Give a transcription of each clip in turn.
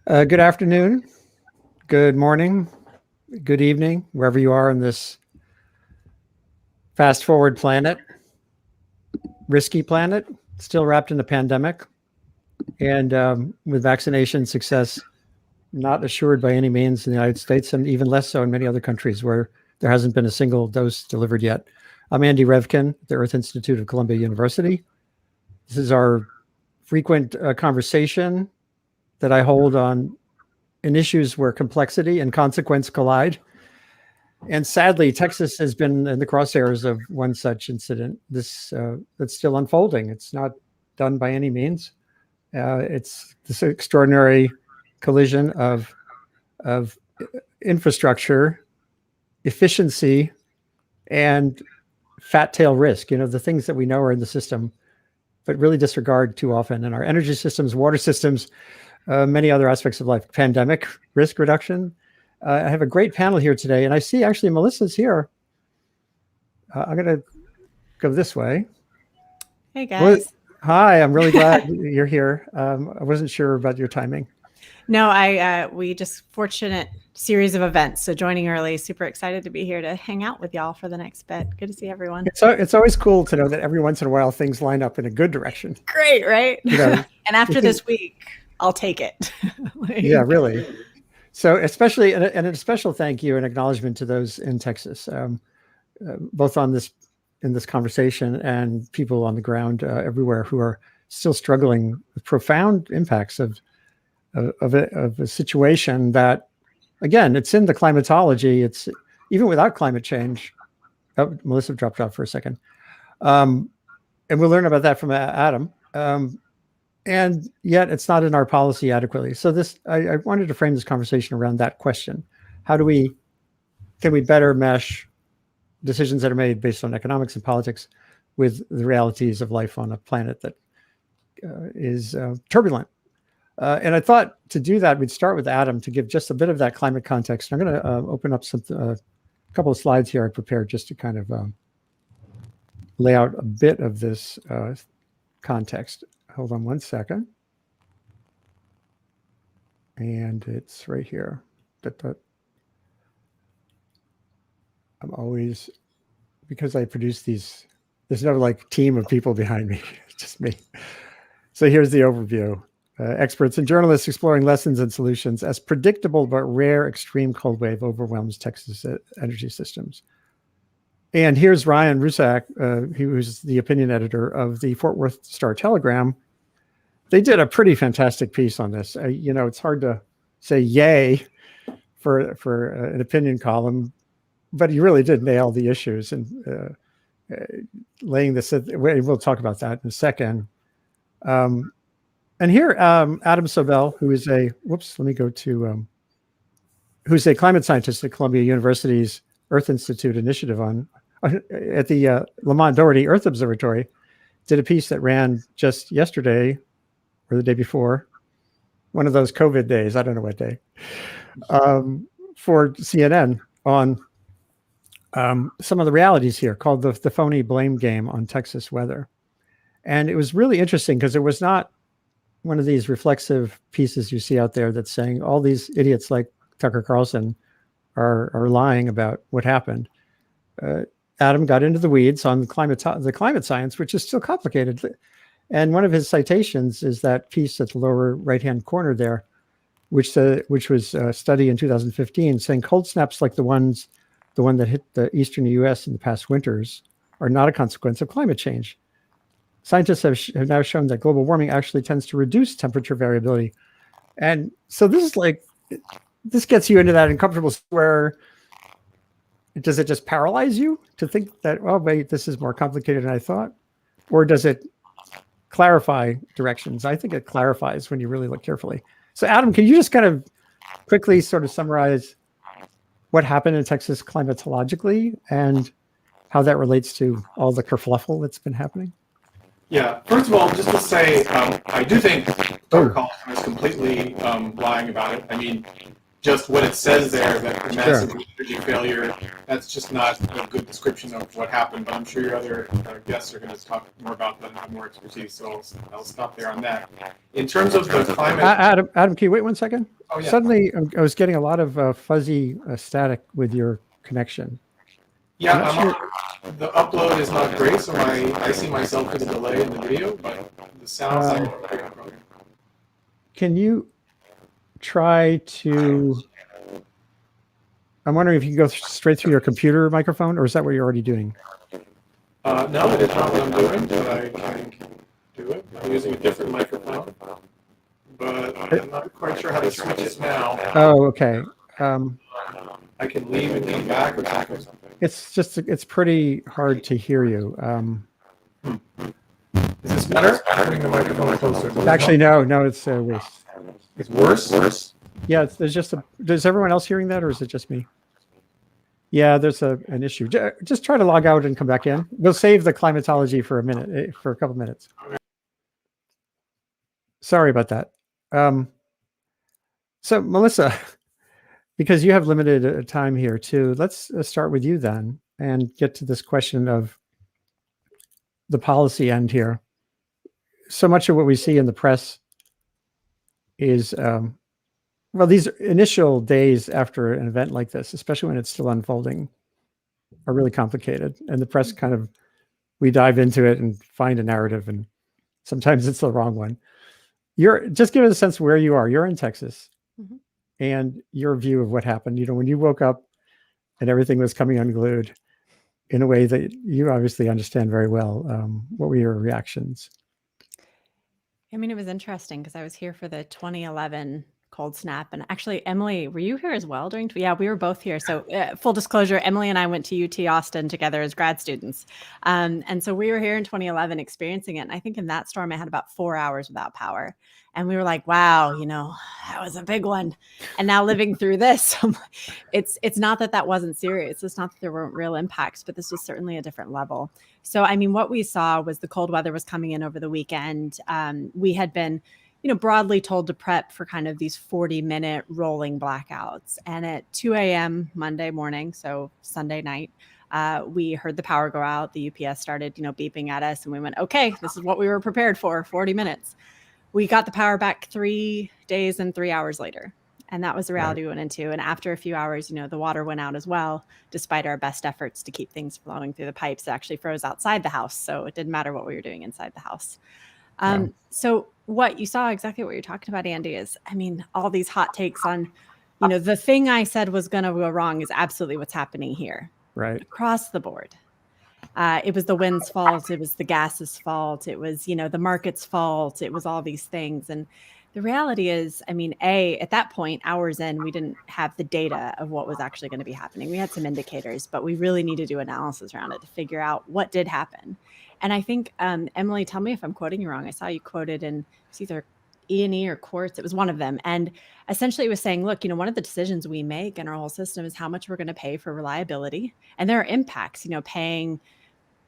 Good afternoon, good morning, good evening, wherever you are on this fast forward planet, risky planet, still wrapped in a pandemic, and with vaccination success not assured by any means in the United States, and even less so in many other countries where there hasn't been a single dose delivered yet. I'm Andy Revkin, the Earth Institute of Columbia University. This is our frequent conversation that I hold in issues where complexity and consequence collide. And sadly, Texas has been in the crosshairs of one such incident. That's still unfolding. It's not done by any means. It's this extraordinary collision of infrastructure, efficiency, and fat tail risk. The things that we know are in the system, but really disregard too often in our energy systems, water systems, many other aspects of life. Pandemic risk reduction. I have a great panel here today, and I see actually Melissa's here. I'm going to go this way. Hey, guys. Hi, I'm really glad you're here. I wasn't sure about your timing. No, we just fortunate series of events. So joining early, super excited to be here to hang out with y'all for the next bit. Good to see everyone. It's always cool to know that every once in a while things line up in a good direction. Great, right? And after this week, I'll take it. Yeah, really. So especially, and a special thank you and acknowledgement to those in Texas, both in this conversation and people on the ground everywhere who are still struggling with profound impacts of a situation that, again, it's in the climatology. It's even without climate change. Oh, Melissa dropped off for a second. And we'll learn about that from Adam. And yet it's not in our policy adequately. So I wanted to frame this conversation around that question. Can we better mesh decisions that are made based on economics and politics with the realities of life on a planet that is turbulent? And I thought to do that, we'd start with Adam to give just a bit of that climate context. I'm going to open up a couple of slides here I prepared just to kind of lay out a bit of this context. Hold on one second. And it's right here. I'm always, because I produce these, there's no team of people behind me, it's just me. So here's the overview. Experts and journalists exploring lessons and solutions as predictable but rare extreme cold wave overwhelms Texas energy systems. And here's Ryan Rusak, who's the opinion editor of the Fort Worth Star-Telegram. They did a pretty fantastic piece on this. It's hard to say yay for an opinion column, but he really did nail the issues and laying this. We'll talk about that in a second. And here, Adam Sobel, who is who's a climate scientist at Columbia University's Earth Institute Initiative at the Lamont Doherty Earth Observatory, did a piece that ran just yesterday or the day before, one of those COVID days, I don't know what day, for CNN on some of the realities here, called the phony blame game on Texas weather. And it was really interesting because it was not one of these reflexive pieces you see out there that's saying all these idiots like Tucker Carlson are lying about what happened. Adam got into the weeds on the climate science, which is still complicated. And one of his citations is that piece at the lower right-hand corner there, which was a study in 2015 saying cold snaps like the one that hit the eastern U.S. in the past winters are not a consequence of climate change. Scientists have now shown that global warming actually tends to reduce temperature variability. And so this gets you into that uncomfortable square. Does it just paralyze you to think that, oh, wait, this is more complicated than I thought? Or does it clarify directions? I think it clarifies when you really look carefully. So Adam, can you just kind of quickly sort of summarize what happened in Texas climatologically and how that relates to all the kerfluffle that's been happening? Yeah, first of all, just to say, I do think Tucker Carlson is completely lying about it. I mean, just what it says there, that the Sure. massive energy failure, that's just not a good description of what happened. But I'm sure your other guests are going to talk more about that and have more expertise. So I'll stop there on that. In terms of the climate, Adam, can you wait 1 second? oh yeah, Suddenly, I was getting a lot of fuzzy static with your connection. yeah, I'm not the upload is not great, so I see myself with a delay in the video, but the sound side is very good. Can you try to? I'm wondering if you can go straight through your computer microphone, or is that what you're already doing? No, that is not what I'm doing, but I can do it. I'm using a different microphone, but I'm not quite sure how to switch it now. Oh, okay. I can leave and come back or something. It's pretty hard to hear you. Is this better? Putting the microphone closer. Actually, no, it's worse. It's worse? Yeah, does everyone else hearing that, or is it just me? Yeah, there's an issue. Just try to log out and come back in. We'll save the climatology for a couple minutes. Sorry about that. So Melissa, because you have limited time here too, let's start with you then and get to this question of the policy end here. So much of what we see in the press is, well, these initial days after an event like this, especially when it's still unfolding, are really complicated. And the press we dive into it and find a narrative, and sometimes it's the wrong one. Just give us a sense of where you are. You're in Texas, Mm-hmm. and your view of what happened. When you woke up and everything was coming unglued in a way that you obviously understand very well. What were your reactions? I mean, it was interesting because I was here for the 2011 cold snap. And actually, Emily, were you here as well during? Yeah, we were both here. So full disclosure, Emily and I went to UT Austin together as grad students. And so we were here in 2011 experiencing it. And I think in that storm, I had about 4 hours without power. And we were like, wow, that was a big one. And now living through this, it's not that wasn't serious. It's not that there weren't real impacts, but this was certainly a different level. So, I mean, what we saw was the cold weather was coming in over the weekend. We had been, broadly told to prep for kind of these 40-minute rolling blackouts. And at 2 a.m. Monday morning, so Sunday night, we heard the power go out. The UPS started, beeping at us, and we went, okay, this is what we were prepared for, 40 minutes. We got the power back 3 days and 3 hours later. And that was the reality we went into. And after a few hours, the water went out as well, despite our best efforts to keep things flowing through the pipes. It actually froze outside the house. So it didn't matter what we were doing inside the house. So what you saw, exactly what you're talking about, Andy, is, I mean, all these hot takes on, the thing I said was going to go wrong is absolutely what's happening here. Right. Across the board. It was the wind's fault. It was the gas's fault. It was, the market's fault. It was all these things. And the reality is, I mean, at that point, hours in, we didn't have the data of what was actually going to be happening. We had some indicators, but we really need to do analysis around it to figure out what did happen. And I think, Emily, tell me if I'm quoting you wrong. I saw you quoted in either E&E or Quartz. It was one of them. And essentially it was saying, look, one of the decisions we make in our whole system is how much we're going to pay for reliability. And there are impacts, paying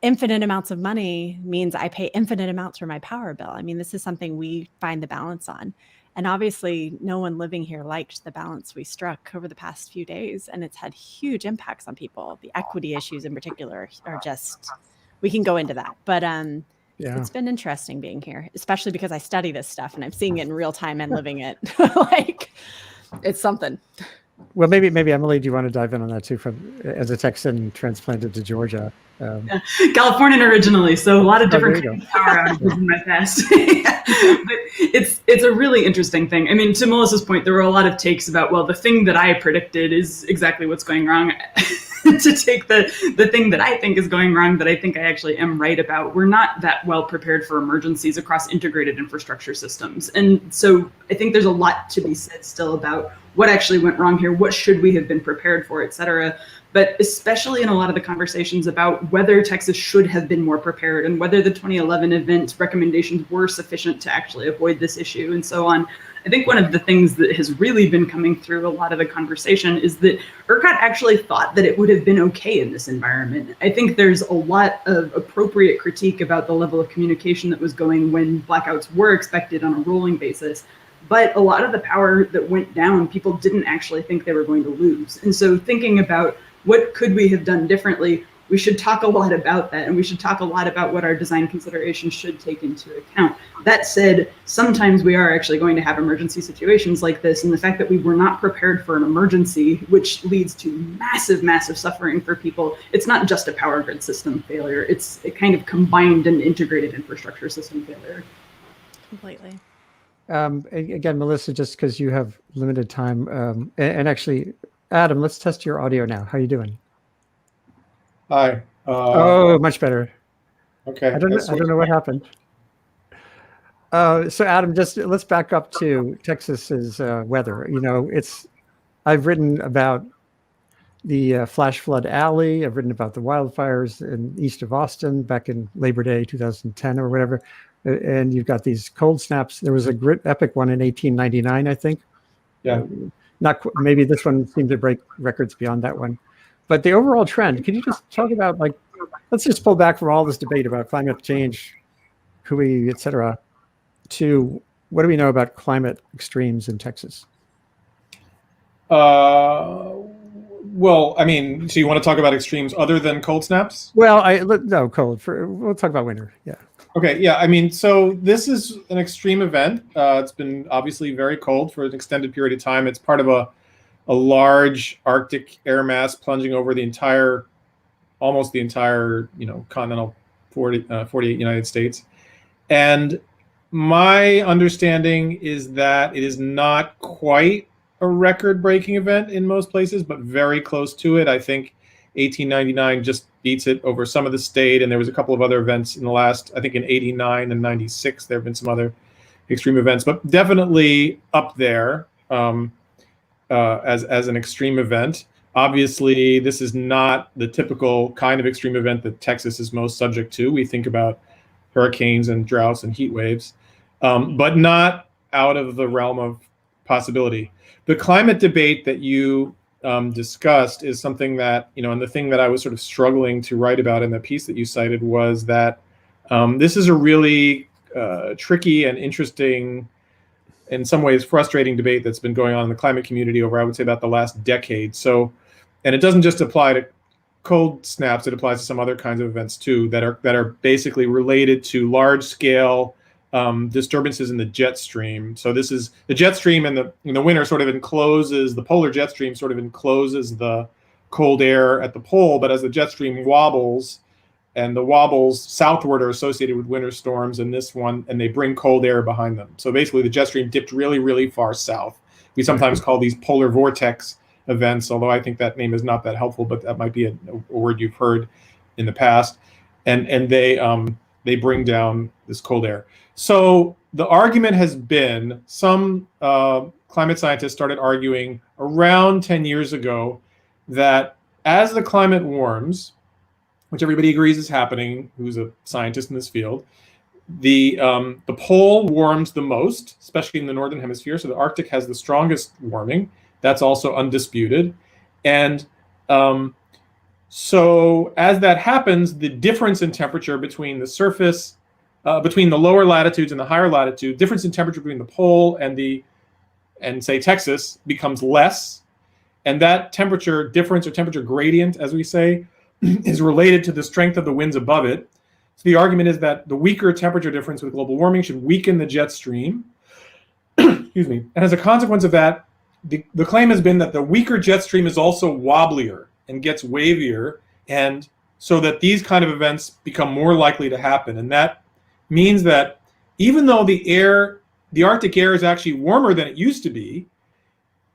infinite amounts of money means I pay infinite amounts for my power bill. I mean, this is something we find the balance on. And obviously no one living here liked the balance we struck over the past few days. And it's had huge impacts on people. The equity issues in particular are just, we can go into that. But it's been interesting being here, especially because I study this stuff and I'm seeing it in real time and living it. It's something. Well, maybe Emily, do you want to dive in on that too, as a Texan transplanted to Georgia? Californian originally, so a lot of different power outages in my past. But it's a really interesting thing. I mean, to Melissa's point, there were a lot of takes about, well, the thing that I predicted is exactly what's going wrong. To take the thing that I think is going wrong, that I think I actually am right about, we're not that well prepared for emergencies across integrated infrastructure systems. And so I think there's a lot to be said still about what actually went wrong here, what should we have been prepared for, et cetera. But especially in a lot of the conversations about whether Texas should have been more prepared and whether the 2011 event recommendations were sufficient to actually avoid this issue and so on. I think one of the things that has really been coming through a lot of the conversation is that ERCOT actually thought that it would have been okay in this environment. I think there's a lot of appropriate critique about the level of communication that was going when blackouts were expected on a rolling basis. But a lot of the power that went down, people didn't actually think they were going to lose. And so thinking about what could we have done differently, we should talk a lot about that, and we should talk a lot about what our design considerations should take into account. That said, sometimes we are actually going to have emergency situations like this, and the fact that we were not prepared for an emergency, which leads to massive, massive suffering for people, it's not just a power grid system failure, it's a kind of combined and integrated infrastructure system failure. Completely. Again, Melissa, just because you have limited time, and actually, Adam, let's test your audio now. How are you doing? Hi. Oh, much better. Okay. I don't know what happened. So Adam, just let's back up to Texas's weather. You know, I've written about the flash flood alley. I've written about the wildfires in east of Austin back in Labor Day 2010 or whatever. And you've got these cold snaps. There was a great epic one in 1899, I think. Yeah. Maybe this one seemed to break records beyond that one. But the overall trend, can you just talk about, like, let's just pull back from all this debate about climate change, Hui, et cetera, to what do we know about climate extremes in Texas? Well, I mean, so you want to talk about extremes other than cold snaps? Well, no, cold. We'll talk about winter. Yeah. Okay. Yeah. I mean, so this is an extreme event. It's been obviously very cold for an extended period of time. It's part of a large Arctic air mass plunging over almost the entire, continental 48 United States. And my understanding is that it is not quite a record-breaking event in most places, but very close to it. I think 1899 just beats it over some of the state, and there was a couple of other events in the last, I think in 89 and 96, there have been some other extreme events, but definitely up there. As an extreme event. Obviously, this is not the typical kind of extreme event that Texas is most subject to. We think about hurricanes and droughts and heat waves, but not out of the realm of possibility. The climate debate that you discussed is something that, and the thing that I was sort of struggling to write about in the piece that you cited was that this is a really tricky and interesting, in some ways frustrating debate that's been going on in the climate community over, I would say, about the last decade. So, and it doesn't just apply to cold snaps, it applies to some other kinds of events too that are basically related to large scale disturbances in the jet stream. So this is the jet stream in the winter sort of encloses, the polar jet stream sort of encloses the cold air at the pole, but as the jet stream wobbles, and the wobbles southward are associated with winter storms, and they bring cold air behind them. So basically the jet stream dipped really, really far south. We sometimes call these polar vortex events, although I think that name is not that helpful, but that might be a word you've heard in the past. And they bring down this cold air. So the argument has been, some climate scientists started arguing around 10 years ago that as the climate warms, which everybody agrees is happening, who's a scientist in this field, the pole warms the most, especially in the northern hemisphere. So the Arctic has the strongest warming. That's also undisputed. And so as that happens, the difference in temperature between the surface, between the lower latitudes and the higher latitude, difference in temperature between the pole and say Texas becomes less. And that temperature difference, or temperature gradient, as we say, is related to the strength of the winds above it. So the argument is that the weaker temperature difference with global warming should weaken the jet stream. Excuse me. And as a consequence of that, the claim has been that the weaker jet stream is also wobblier and gets wavier, and so that these kind of events become more likely to happen. And that means that even though the Arctic air is actually warmer than it used to be,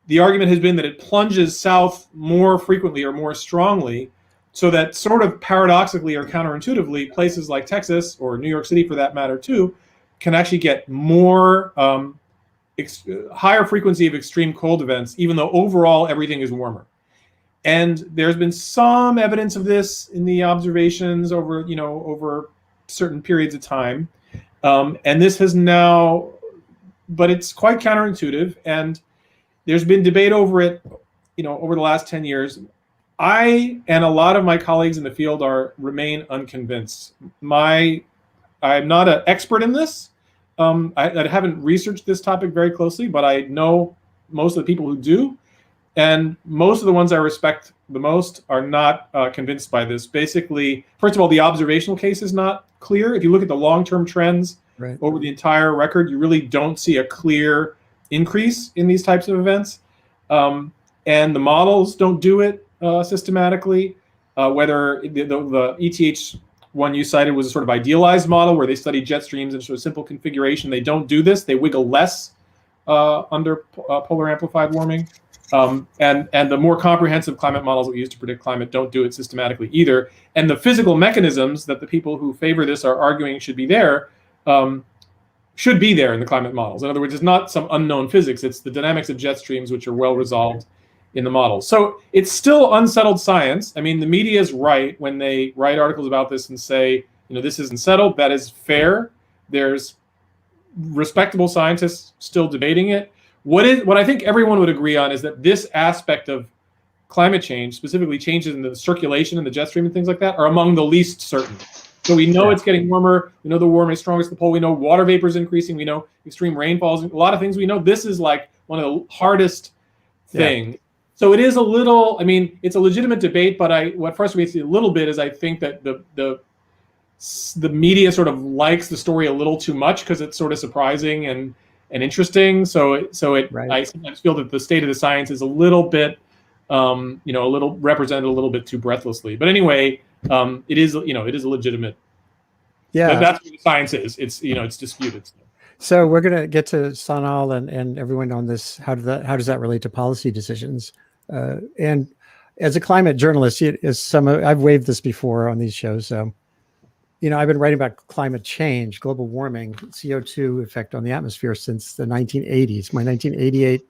the argument has been that it plunges south more frequently or more strongly, so that sort of paradoxically or counterintuitively, places like Texas, or New York City for that matter too, can actually get more higher frequency of extreme cold events, even though overall everything is warmer. And there's been some evidence of this in the observations over certain periods of time. And this has now, but it's quite counterintuitive, and there's been debate over it, over the last 10 years. I and a lot of my colleagues in the field remain unconvinced. I'm not an expert in this, I haven't researched this topic very closely, but I know most of the people who do. And most of the ones I respect the most are not convinced by this. Basically, first of all, the observational case is not clear. If you look at the long-term trends over the entire record, you really don't see a clear increase in these types of events. And the models don't do it systematically. Whether the ETH one you cited was a sort of idealized model where they study jet streams in sort of simple configuration. They don't do this. They wiggle less under polar amplified warming. And the more comprehensive climate models we use to predict climate don't do it systematically either. And the physical mechanisms that the people who favor this are arguing should be there in the climate models. In other words, it's not some unknown physics. It's the dynamics of jet streams, which are well resolved in the models. So it's still unsettled science. I mean, the media is right when they write articles about this and say, this isn't settled. That is fair. There's respectable scientists still debating it. What I think everyone would agree on is that this aspect of climate change, specifically changes in the circulation and the jet stream and things like that, are among the least certain. So we know it's getting warmer. We know the warming is strongest at the pole. We know water vapor is increasing. We know extreme rainfalls. A lot of things we know. This is like one of the hardest things. Yeah. So it is a little. I mean, it's a legitimate debate. But what frustrates me a little bit is I think that the media sort of likes the story a little too much because it's sort of surprising and interesting. I sometimes feel that the state of the science is a little bit, represented a little bit too breathlessly. But anyway, it is a legitimate. Yeah, that's what the science is. It's it's disputed. So we're going to get to Sonal and everyone on this. How does that relate to policy decisions? And as a climate journalist, I've waved this before on these shows. I've been writing about climate change, global warming, CO2 effect on the atmosphere since the 1980s. My 1988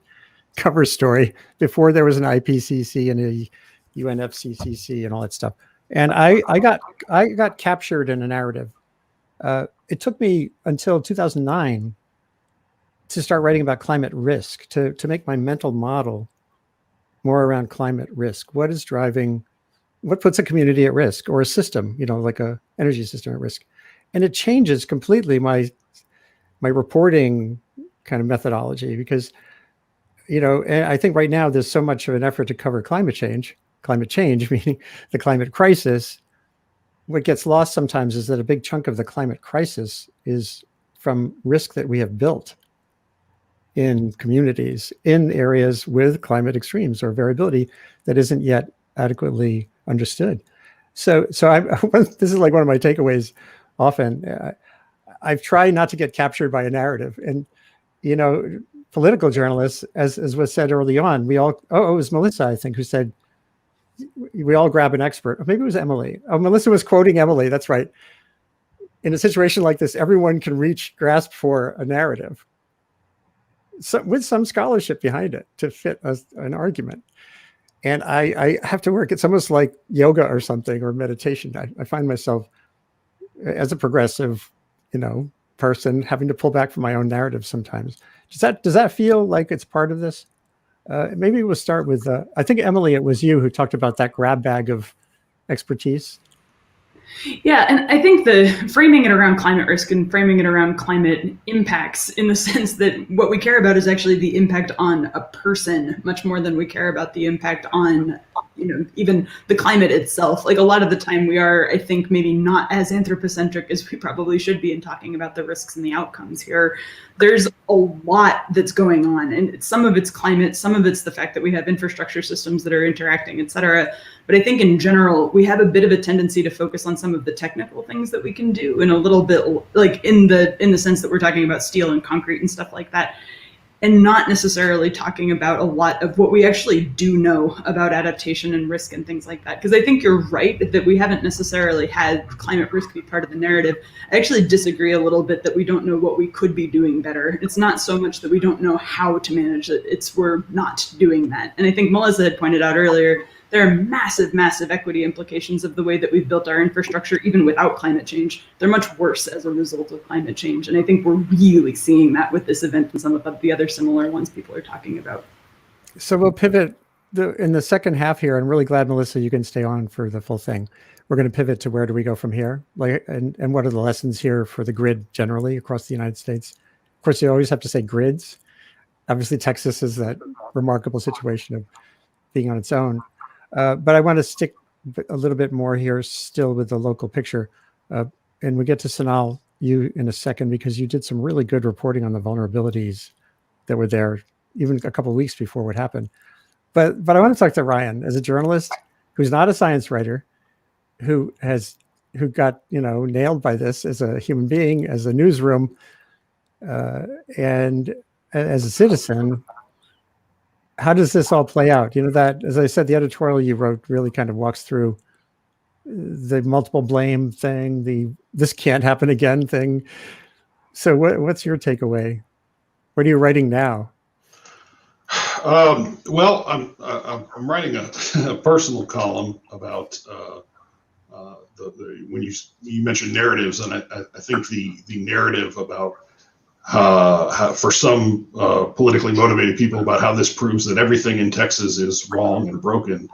cover story, before there was an IPCC and a UNFCCC and all that stuff. And I got captured in a narrative. It took me until 2009 to start writing about climate risk, to make my mental model more around climate risk. What puts a community at risk, or a system, like a energy system at risk? And it changes completely my reporting kind of methodology, because, and I think right now there's so much of an effort to cover climate change, meaning the climate crisis. What gets lost sometimes is that a big chunk of the climate crisis is from risk that we have built in communities, in areas with climate extremes or variability that isn't yet adequately understood. So this is like one of my takeaways often. I've tried not to get captured by a narrative. And, political journalists, as was said early on, it was Melissa, I think, who said, we all grab an expert. Or maybe it was Emily. Oh, Melissa was quoting Emily. That's right. In a situation like this, everyone can grasp for a narrative, with some scholarship behind it to fit an argument. And I have to work. It's almost like yoga or something, or meditation. I find myself, as a progressive, person, having to pull back from my own narrative sometimes. Does that feel like it's part of this? Maybe we'll start with, I think, Emily, it was you who talked about that grab bag of expertise. Yeah, and I think the framing it around climate risk and framing it around climate impacts, in the sense that what we care about is actually the impact on a person much more than we care about the impact on, even the climate itself. Like, a lot of the time we are, I think, maybe not as anthropocentric as we probably should be in talking about the risks and the outcomes here. There's a lot that's going on, and some of it's climate, some of it's the fact that we have infrastructure systems that are interacting, et cetera. But I think in general, we have a bit of a tendency to focus on some of the technical things that we can do, and a little bit like in the sense that we're talking about steel and concrete and stuff like that, and not necessarily talking about a lot of what we actually do know about adaptation and risk and things like that. Because I think you're right that we haven't necessarily had climate risk be part of the narrative. I actually disagree a little bit that we don't know what we could be doing better. It's not so much that we don't know how to manage it, it's we're not doing that. And I think Melissa had pointed out earlier, there are massive, massive equity implications of the way that we've built our infrastructure, even without climate change. They're much worse as a result of climate change. And I think we're really seeing that with this event and some of the other similar ones people are talking about. So we'll pivot in the second half here, I'm really glad, Melissa, you can stay on for the full thing. We're going to pivot to where do we go from here, like, and what are the lessons here for the grid generally across the United States. Of course, you always have to say grids. Obviously, Texas is that remarkable situation of being on its own. But I want to stick a little bit more here still with the local picture. And we get to Sonal, you in a second, because you did some really good reporting on the vulnerabilities that were there even a couple of weeks before what happened. But I want to talk to Ryan as a journalist who's not a science writer, who got nailed by this as a human being, as a newsroom, and as a citizen. How does this all play out? That, as I said, the editorial you wrote really kind of walks through the multiple blame thing, this can't happen again thing. So what's your takeaway? What are you writing now? Well, I'm writing a personal column about when you mentioned narratives, and I think the narrative about how, for some politically motivated people, about how this proves that everything in Texas is wrong and broken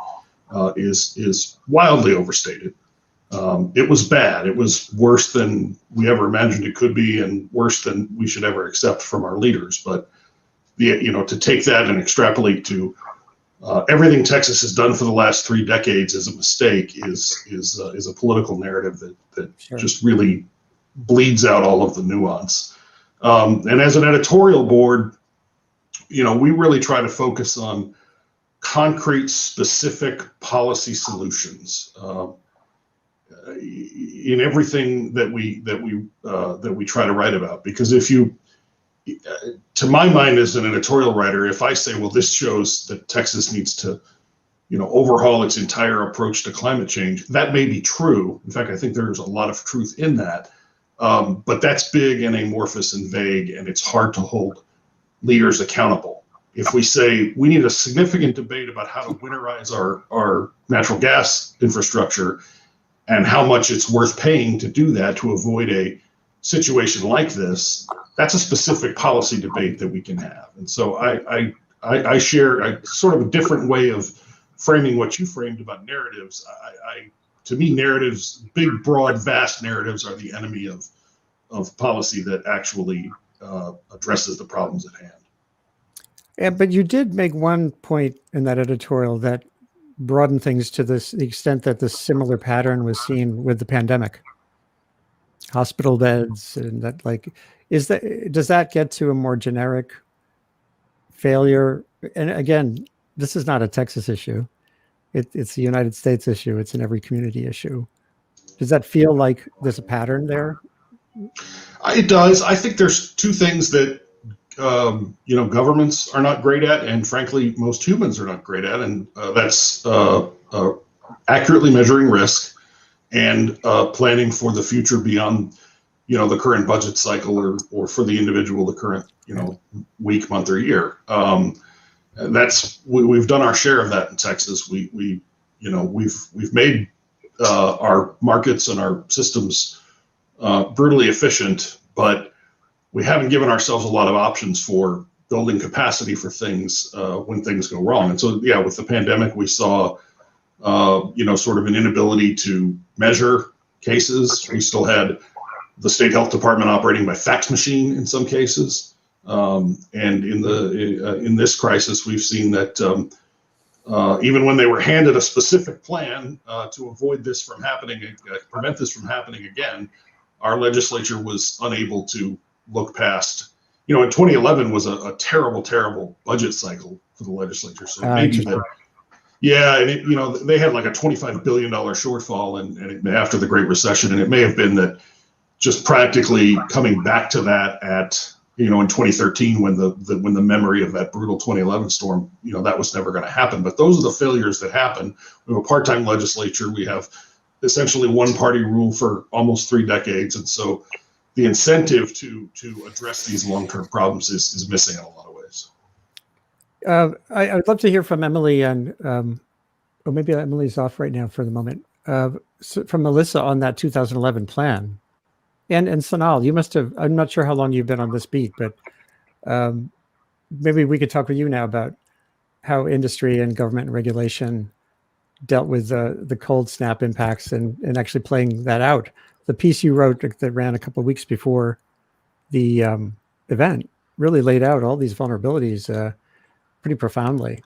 is wildly overstated. It was bad. It was worse than we ever imagined it could be, and worse than we should ever accept from our leaders. But to take that and extrapolate to everything Texas has done for the last 3 decades as a mistake is a political narrative that Sure. just really bleeds out all of the nuance. And as an editorial board, we really try to focus on concrete, specific policy solutions in everything that we try to write about. Because to my mind, as an editorial writer, if I say, well, this shows that Texas needs to, overhaul its entire approach to climate change, that may be true. In fact, I think there's a lot of truth in that. But that's big and amorphous and vague, and it's hard to hold leaders accountable. If we say we need a significant debate about how to winterize our natural gas infrastructure and how much it's worth paying to do that to avoid a situation like this, that's a specific policy debate that we can have. And so I share sort of a different way of framing what you framed about narratives. To me, narratives, big, broad, vast narratives, are the enemy of policy that actually addresses the problems at hand. Yeah, but you did make one point in that editorial that broadened things to the extent that this similar pattern was seen with the pandemic. Hospital beds, and that, does that get to a more generic failure? And again, this is not a Texas issue. It's a United States issue. It's an every community issue. Does that feel like there's a pattern there? It does. I think there's 2 things that governments are not great at, and frankly, most humans are not great at, and that's accurately measuring risk and planning for the future beyond, the current budget cycle, or for the individual, the current, week, month, or year. We've done our share of that in Texas. We've made our markets and our systems brutally efficient, but we haven't given ourselves a lot of options for building capacity for things when things go wrong. And so, with the pandemic, we saw, sort of an inability to measure cases. We still had the state health department operating by fax machine in some cases. And in this crisis, we've seen that even when they were handed a specific plan to avoid this from happening, prevent this from happening again, our legislature was unable to look past. In 2011 was a terrible, terrible budget cycle for the legislature. So maybe that, and they had like a $25 billion shortfall, and after the Great Recession, and it may have been that just practically coming back to that at in 2013 when the memory of that brutal 2011 storm, that was never going to happen. But those are the failures that happen. We have a part-time legislature. We have essentially one-party rule for almost 3 decades, and so the incentive to address these long-term problems is missing in a lot of ways. I'd love to hear from Emily, and or maybe Emily's off right now for the moment. So from Melissa on that 2011 plan, and Sonal, you must have. I'm not sure how long you've been on this beat, but maybe we could talk with you now about how industry and government regulation dealt with the cold snap impacts and actually playing that out. The piece you wrote that ran a couple of weeks before the event really laid out all these vulnerabilities pretty profoundly.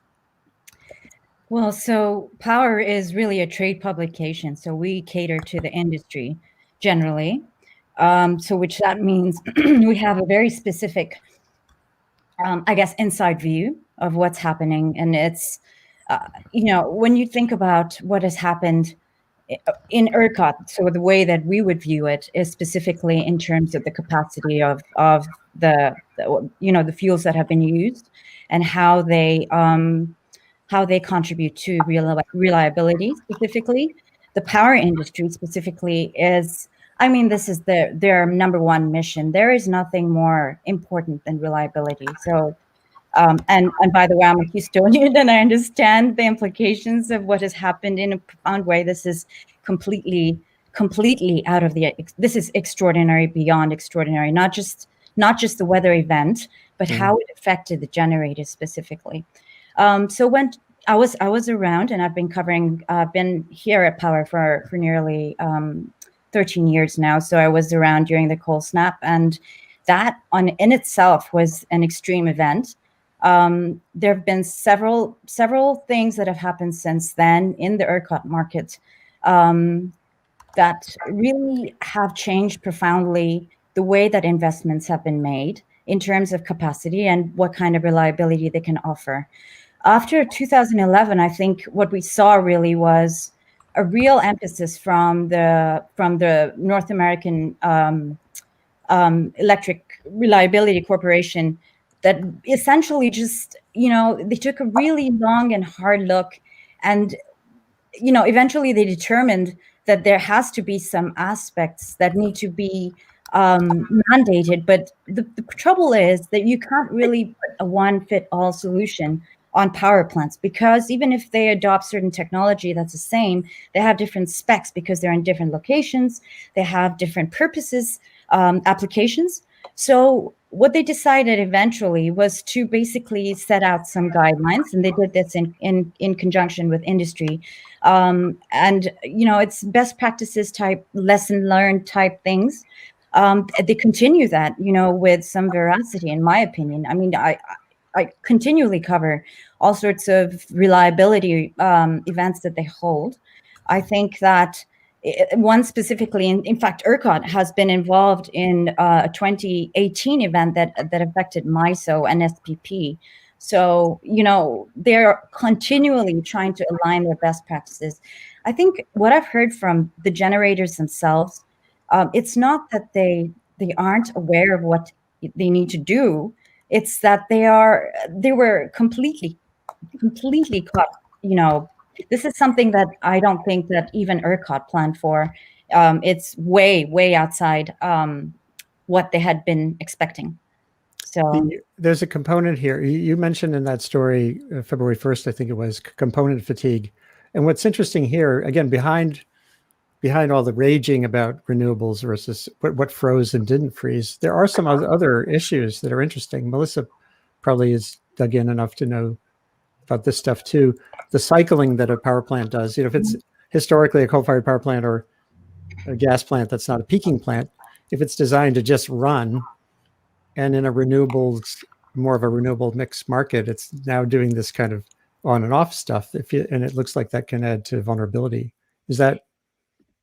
Well, so Power is really a trade publication. So we cater to the industry generally. So which that means we have a very specific, I guess, inside view of what's happening. And it's, when you think about what has happened in ERCOT, so the way that we would view it is specifically in terms of the capacity of the fuels that have been used and how they contribute to reliability. Specifically, the power industry specifically is, this is their number one mission. There is nothing more important than reliability. So, and by the way, I'm a Houstonian and I understand the implications of what has happened in a profound way. This is completely out of this is extraordinary, beyond extraordinary, not just the weather event, but how it affected the generators specifically. So when I was around, and I've been here at Power for nearly 13 years now. So I was around during the cold snap, and that in itself was an extreme event. There have been several things that have happened since then in the ERCOT market that really have changed profoundly the way that investments have been made in terms of capacity and what kind of reliability they can offer. After 2011, I think what we saw really was a real emphasis from the North American Electric Reliability Corporation that essentially just, they took a really long and hard look, and, eventually they determined that there has to be some aspects that need to be mandated. But the trouble is that you can't really put a one-fit-all solution on power plants, because even if they adopt certain technology that's the same, they have different specs because they're in different locations, they have different purposes, applications. So what they decided eventually was to basically set out some guidelines, and they did this in conjunction with industry. And, it's best practices type, lesson learned type things. They continue that, with some veracity, in my opinion. I continually cover all sorts of reliability events that they hold. I think that one specifically, in fact, ERCOT has been involved in a 2018 event that affected MISO and SPP. So, they're continually trying to align their best practices. I think what I've heard from the generators themselves, it's not that they aren't aware of what they need to do. It's that they were completely caught. This is something that I don't think that even ERCOT planned for. It's way outside what they had been expecting. So there's a component here. You mentioned in that story, February 1st, I think it was, component fatigue. And what's interesting here, again, behind all the raging about renewables versus what froze and didn't freeze, there are some other issues that are interesting. Melissa probably is dug in enough to know about this stuff too. The cycling that a power plant does, if it's historically a coal-fired power plant or a gas plant that's not a peaking plant, if it's designed to just run, and in more of a renewable mix market, it's now doing this kind of on and off stuff. And it looks like that can add to vulnerability. Is that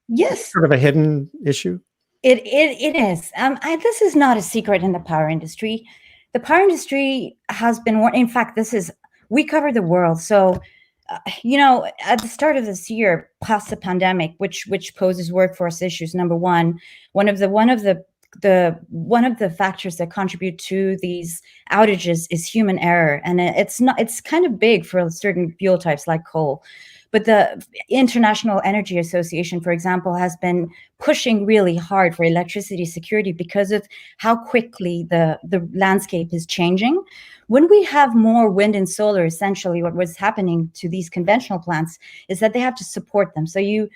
yes, sort of a hidden issue? It is. This is not a secret in the power industry. The power industry has been, in fact, we cover the world. So, at the start of this year, past the pandemic, which poses workforce issues, number one of the factors that contribute to these outages is human error, and it's kind of big for certain fuel types like coal. But the International Energy Association, for example, has been pushing really hard for electricity security because of how quickly the landscape is changing. When we have more wind and solar, essentially what was happening to these conventional plants is that they have to support them. So you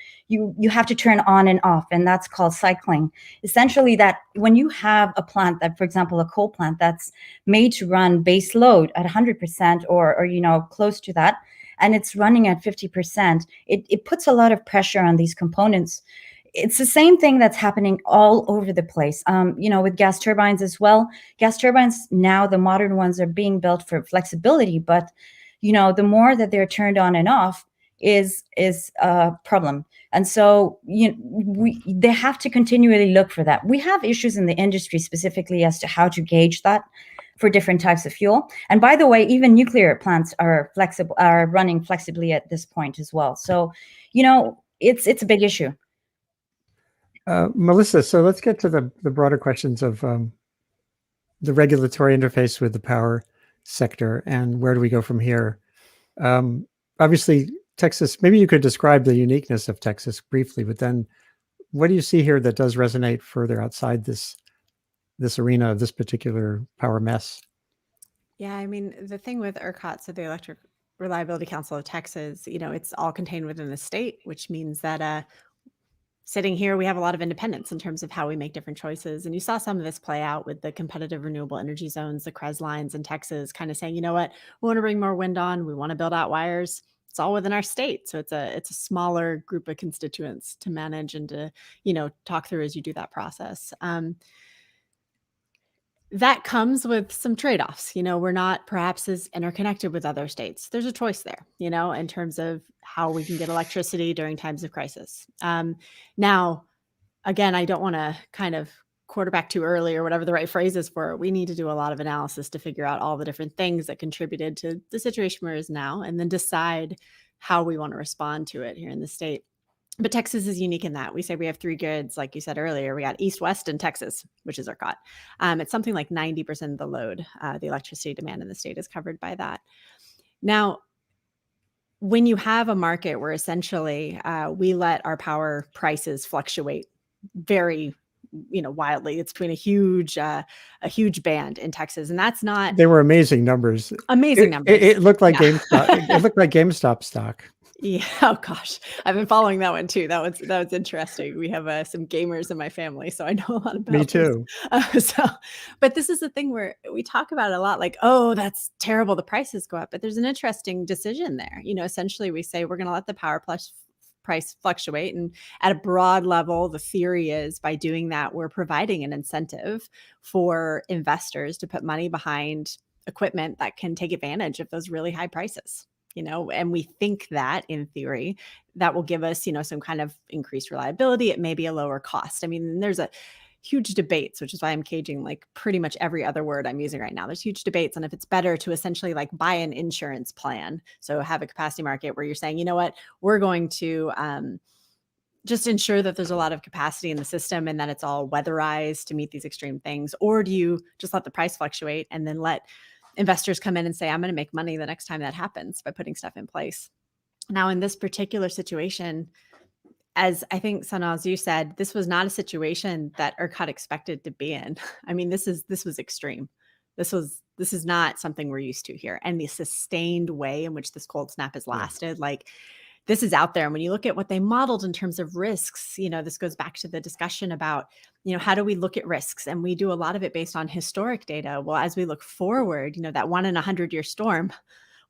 have to turn on and off, and that's called cycling. Essentially, that when you have a plant that, for example, a coal plant that's made to run base load at 100% or close to that, and it's running at 50%, it puts a lot of pressure on these components. It's the same thing that's happening all over the place, with gas turbines as well. Gas turbines now, the modern ones, are being built for flexibility, but the more that they're turned on and off is a problem. And so they have to continually look for that. We have issues in the industry specifically as to how to gauge that for different types of fuel. And by the way, even nuclear plants are running flexibly at this point as well. So it's a big issue. Melissa, so let's get to the broader questions of the regulatory interface with the power sector and where do we go from here? Obviously, Texas, maybe you could describe the uniqueness of Texas briefly, but then what do you see here that does resonate further outside this arena of this particular power mess? Yeah, I mean, the thing with ERCOT, so the Electric Reliability Council of Texas, it's all contained within the state, which means that sitting here, we have a lot of independence in terms of how we make different choices. And you saw some of this play out with the competitive renewable energy zones, the CREZ lines in Texas, kind of saying, you know what, we want to bring more wind on, we want to build out wires. It's all within our state. So it's a smaller group of constituents to manage and to, talk through as you do that process. That comes with some trade-offs. We're not perhaps as interconnected with other states. There's a choice there, in terms of how we can get electricity during times of crisis. Now, again, I don't want to kind of quarterback too early or whatever the right phrase is for it. We need to do a lot of analysis to figure out all the different things that contributed to the situation we're in now, and then decide how we want to respond to it here in the state. But Texas is unique in that we say we have 3 grids, like you said earlier. We got East, West, and Texas, which is ERCOT. It's something like 90% of the load, the electricity demand in the state is covered by that. Now, when you have a market where essentially we let our power prices fluctuate very, wildly, it's between a huge band in Texas, and that's not. They were amazing numbers. Amazing numbers. It looked like GameStop. It looked like GameStop stock. Yeah. Oh gosh, I've been following that one too. That was interesting. We have some gamers in my family, so I know a lot about. Me too. But this is the thing where we talk about it a lot. Like, oh, that's terrible. The prices go up, but there's an interesting decision there. Essentially, we say we're going to let the power price fluctuate, and at a broad level, the theory is by doing that, we're providing an incentive for investors to put money behind equipment that can take advantage of those really high prices. And we think that in theory, that will give us, some kind of increased reliability. It may be a lower cost. I mean, there's a huge debates, which is why I'm caging like pretty much every other word I'm using right now. There's huge debates on if it's better to essentially like buy an insurance plan. So have a capacity market where you're saying, you know what, we're going to just ensure that there's a lot of capacity in the system and that it's all weatherized to meet these extreme things. Or do you just let the price fluctuate and then let investors come in and say, I'm going to make money the next time that happens by putting stuff in place? Now, in this particular situation, as I think, Sonal, as you said, this was not a situation that ERCOT expected to be in. I mean, this was extreme. This is not something we're used to here. And the sustained way in which this cold snap has lasted, this is out there. And when you look at what they modeled in terms of risks, this goes back to the discussion about, how do we look at risks? And we do a lot of it based on historic data. Well, as we look forward, that 1 in 100-year storm,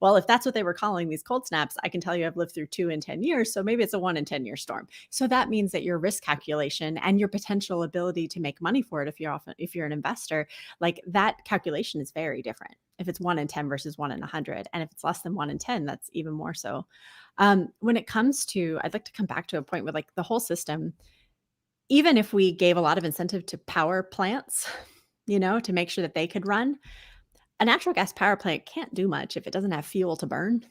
well, if that's what they were calling these cold snaps, I can tell you I've lived through 2 in 10 years. So maybe it's a 1 in 10-year storm. So that means that your risk calculation and your potential ability to make money for it, if you're an investor, like that calculation is very different. If it's 1 in 10 versus 1 in 100. And if it's less than 1 in 10, that's even more so. When it comes to, I'd like to come back to a point where like the whole system, even if we gave a lot of incentive to power plants, to make sure that they could run, a natural gas power plant can't do much if it doesn't have fuel to burn,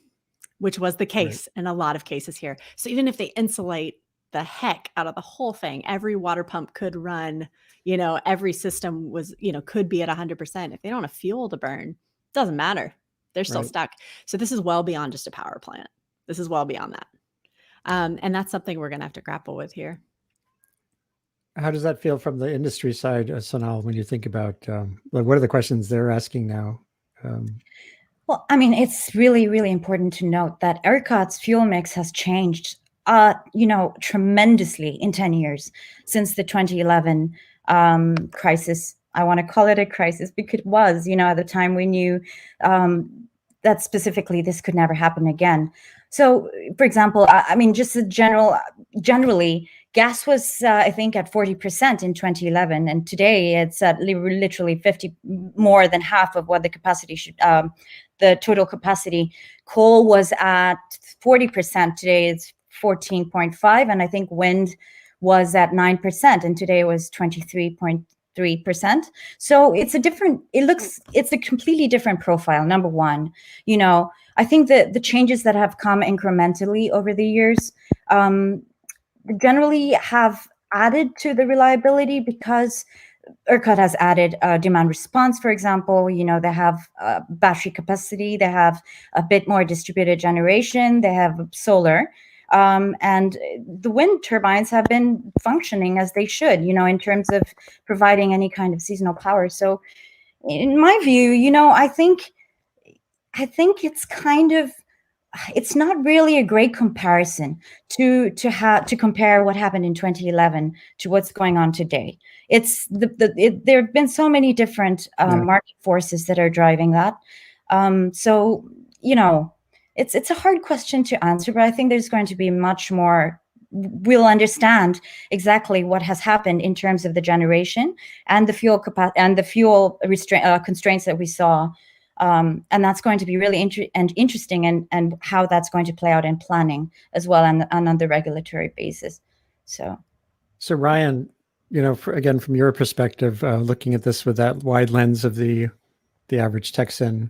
which was the case in a lot of cases here. So even if they insulate the heck out of the whole thing, every water pump could run, every system was, could be at 100%. If they don't have fuel to burn, it doesn't matter. They're still stuck. So this is well beyond just a power plant. This is well beyond that. And that's something we're going to have to grapple with here. How does that feel from the industry side, Sonal, when you think about what are the questions they're asking now Well, I mean, it's really, really important to note that ERCOT's fuel mix has changed, tremendously in 10 years since the 2011 crisis. I want to call it a crisis because it was, at the time we knew that specifically this could never happen again. So, for example, I mean, just generally, gas was, I think, at 40% in 2011, and today it's at literally 50, more than half of what the capacity should. The total capacity. Coal was at 40%. Today it's 14.5, and I think wind was at 9%, and today it was 23.3%. So it's a completely different profile. Number one, I think that the changes that have come incrementally over the years generally have added to the reliability because ERCOT has added demand response, for example. They have battery capacity, they have a bit more distributed generation, they have solar, and the wind turbines have been functioning as they should, in terms of providing any kind of seasonal power. So in my view, I think it's not really a great comparison to compare what happened in 2011 to what's going on today. There have been so many different market forces that are driving that. So it's a hard question to answer, but I think there's going to be much more. We'll understand exactly what has happened in terms of the generation and the fuel constraints that we saw. And that's going to be really interesting, and how that's going to play out in planning as well, and on the regulatory basis. So Ryan, again, from your perspective, looking at this with that wide lens of the average Texan,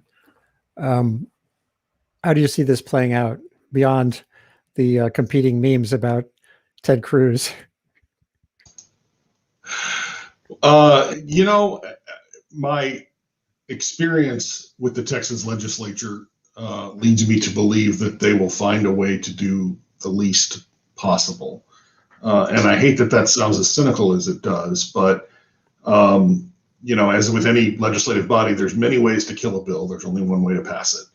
how do you see this playing out beyond the competing memes about Ted Cruz? My experience with the Texas legislature leads me to believe that they will find a way to do the least possible. And I hate that sounds as cynical as it does, but as with any legislative body, there's many ways to kill a bill. There's only one way to pass it.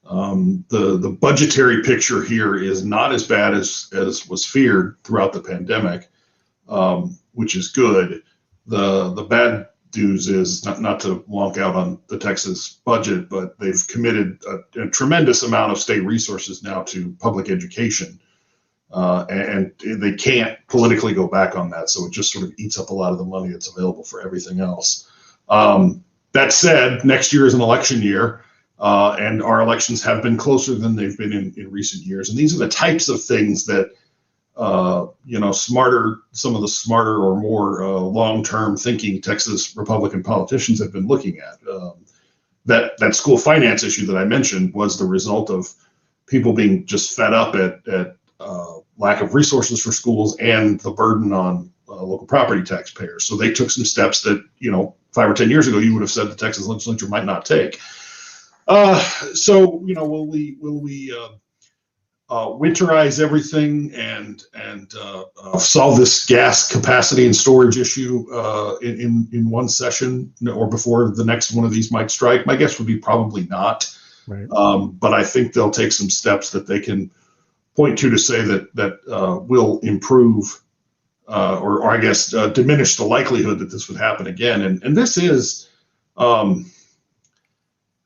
The budgetary picture here is not as bad as was feared throughout the pandemic, which is good. The bad news is not to wonk out on the Texas budget, but they've committed a tremendous amount of state resources now to public education, and they can't politically go back on that. So it just sort of eats up a lot of the money that's available for everything else. That said, next year is an election year, and our elections have been closer than they've been in recent years. And these are the types of things that some of the smarter or more long-term thinking Texas Republican politicians have been looking at. That school finance issue that I mentioned was the result of people being just fed up at lack of resources for schools and the burden on local property taxpayers. So they took some steps that 5 or 10 years ago you would have said the Texas legislature might not take. So will we winterize everything and solve this gas capacity and storage issue in one session, or before the next one of these might strike? My guess would be probably not. Right. But I think they'll take some steps that they can point to say that will improve, or I guess diminish the likelihood that this would happen again. And this is.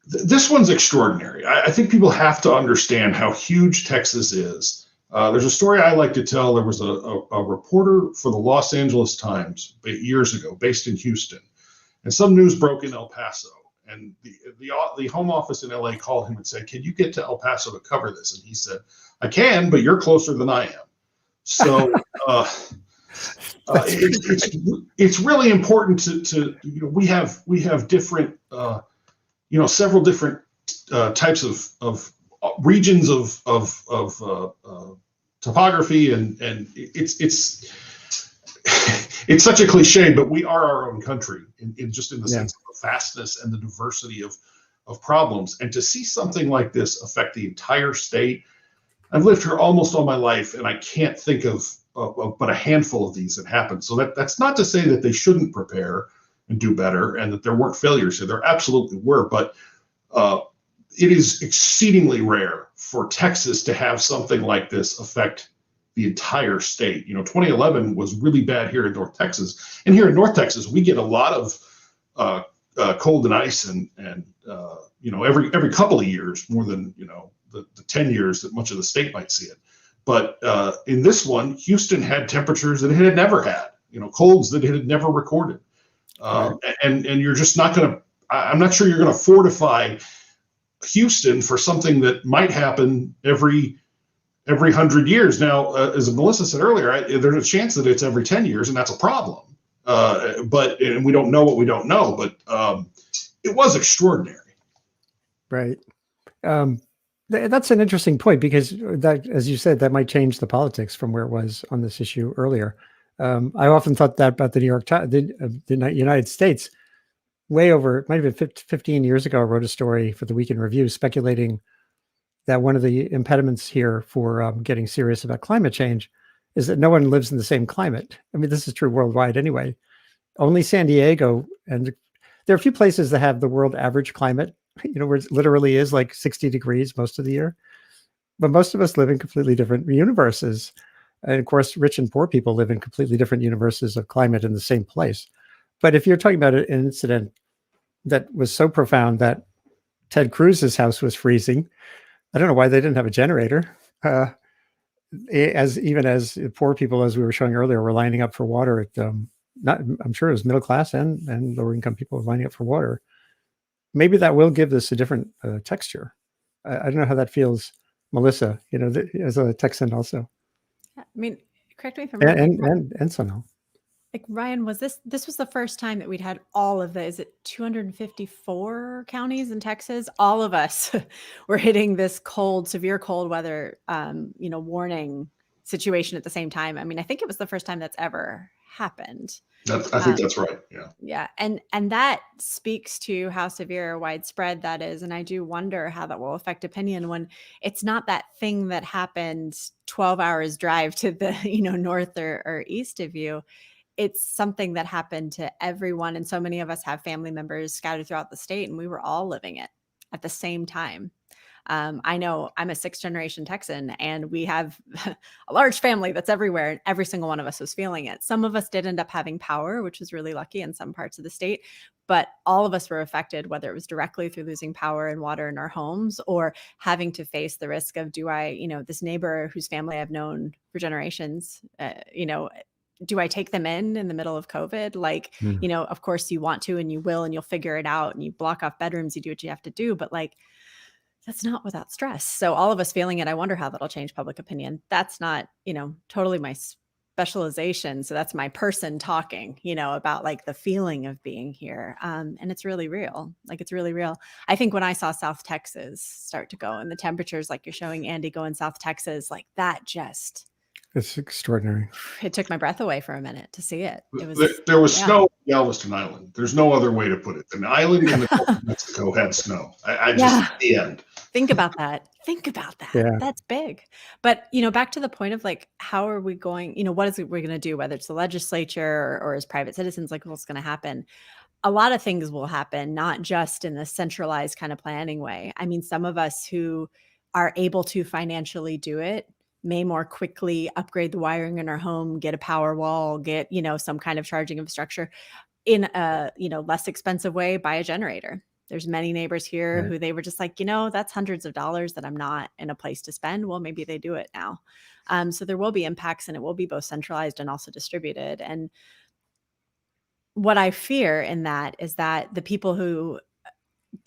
This one's extraordinary. I think people have to understand how huge Texas is. There's a story I like to tell. There was a reporter for the Los Angeles Times years ago, based in Houston, and some news broke in El Paso. And the home office in LA called him and said, "Can you get to El Paso to cover this?" And he said, "I can, but you're closer than I am." So it's really important to we have different. Several different types of regions of topography, and it's such a cliche, but we are our own country in the sense of the vastness and the diversity of problems. And to see something like this affect the entire state, I've lived here almost all my life, and I can't think of but a handful of these that happened. So that's not to say that they shouldn't prepare and do better, and that there weren't failures here. There absolutely were, but It is exceedingly rare for Texas to have something like this affect the entire state. 2011 was really bad here in North Texas, and here in North Texas, we get a lot of cold and ice, and every couple of years, more than the 10 years that much of the state might see it. But in this one, Houston had temperatures that it had never had, colds that it had never recorded, and you're just not going to. I'm not sure you're going to fortify Houston for something that might happen every 100 years. Now, as Melissa said earlier, there's a chance that it's every 10 years, and that's a problem. And we don't know what we don't know, but it was extraordinary. Right. That's an interesting point, because that, as you said, that might change the politics from where it was on this issue earlier. I often thought that about the New York Times, the United States. Way over, it might have been 15 years ago, I wrote a story for the Week in Review speculating that one of the impediments here for getting serious about climate change is that no one lives in the same climate. I mean, this is true worldwide anyway. Only San Diego, and there are a few places that have the world average climate, where it literally is like 60 degrees most of the year. But most of us live in completely different universes. And of course, rich and poor people live in completely different universes of climate in the same place. But if you're talking about an incident that was so profound that Ted Cruz's house was freezing, I don't know why they didn't have a generator. As poor people, as we were showing earlier, were lining up for water. I'm sure it was middle class and lower income people lining up for water. Maybe that will give this a different texture. I don't know how that feels, Melissa. As a Texan also. I mean, correct me if I'm wrong. And Sonal. Like, Ryan, was this was the first time that we'd had all of is it 254 counties in Texas? All of us were hitting this severe cold weather, warning situation at the same time. I mean, I think it was the first time that's ever happened. I think that's right. Yeah. Yeah. And that speaks to how severe or widespread that is. And I do wonder how that will affect opinion when it's not that thing that happened 12 hours drive to the, north or east of you. It's something that happened to everyone. And so many of us have family members scattered throughout the state, and we were all living it at the same time. I know I'm a 6th generation Texan, and we have a large family that's everywhere, and every single one of us was feeling it. Some of us did end up having power, which was really lucky in some parts of the state, but all of us were affected, whether it was directly through losing power and water in our homes or having to face the risk of, this neighbor whose family I've known for generations, do I take them in the middle of COVID? Like, of course you want to, and you will, and you'll figure it out, and you block off bedrooms, you do what you have to do. But like, that's not without stress. So all of us feeling it, I wonder how that'll change public opinion. That's not, totally my specialization. So that's my person talking, about like the feeling of being here. And it's really real. Like, it's really real. I think when I saw South Texas start to go, and the temperatures, like you're showing Andy go in South Texas, like that just... It's extraordinary. It took my breath away for a minute to see it. There was snow on Galveston Island. There's no other way to put it. An island in the Gulf of Mexico had snow. The end. Think about that. Yeah. That's big. But, back to the point of like, how are we going, what is it we're going to do, whether it's the legislature or as private citizens, like what's going to happen? A lot of things will happen, not just in the centralized kind of planning way. I mean, some of us who are able to financially do it may more quickly upgrade the wiring in our home, get a power wall, get, some kind of charging infrastructure in a, less expensive way, buy a generator. There's many neighbors here who they were just like, that's hundreds of dollars that I'm not in a place to spend. Well, maybe they do it now. So there will be impacts, and it will be both centralized and also distributed. And what I fear in that is that the people who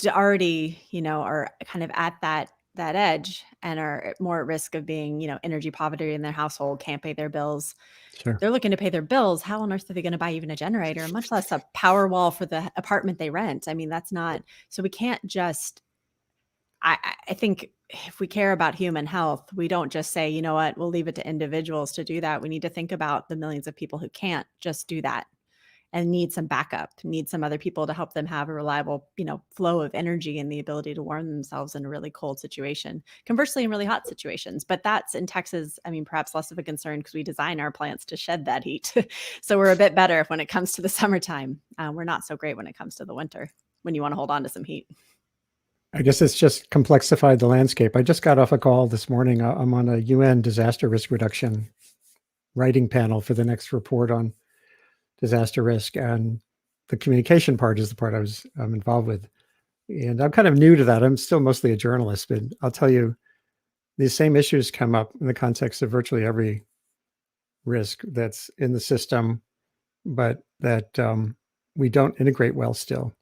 already, are kind of at that edge and are more at risk of being, energy poverty in their household, can't pay their bills. Sure. They're looking to pay their bills. How on earth are they going to buy even a generator, much less a power wall for the apartment they rent? I mean, that's not, so we can't just, I think if we care about human health, we don't just say, you know what, we'll leave it to individuals to do that. We need to think about the millions of people who can't just do that and need some backup, need some other people to help them have a reliable, flow of energy and the ability to warm themselves in a really cold situation. Conversely, in really hot situations. But that's in Texas, perhaps less of a concern because we design our plants to shed that heat. So we're a bit better when it comes to the summertime. We're not so great when it comes to the winter, when you want to hold on to some heat. I guess it's just complexified the landscape. I just got off a call this morning. I'm on a UN disaster risk reduction writing panel for the next report on disaster risk, and the communication part is the part I'm involved with. And I'm kind of new to that. I'm still mostly a journalist, but I'll tell you, these same issues come up in the context of virtually every risk that's in the system, but that we don't integrate well still.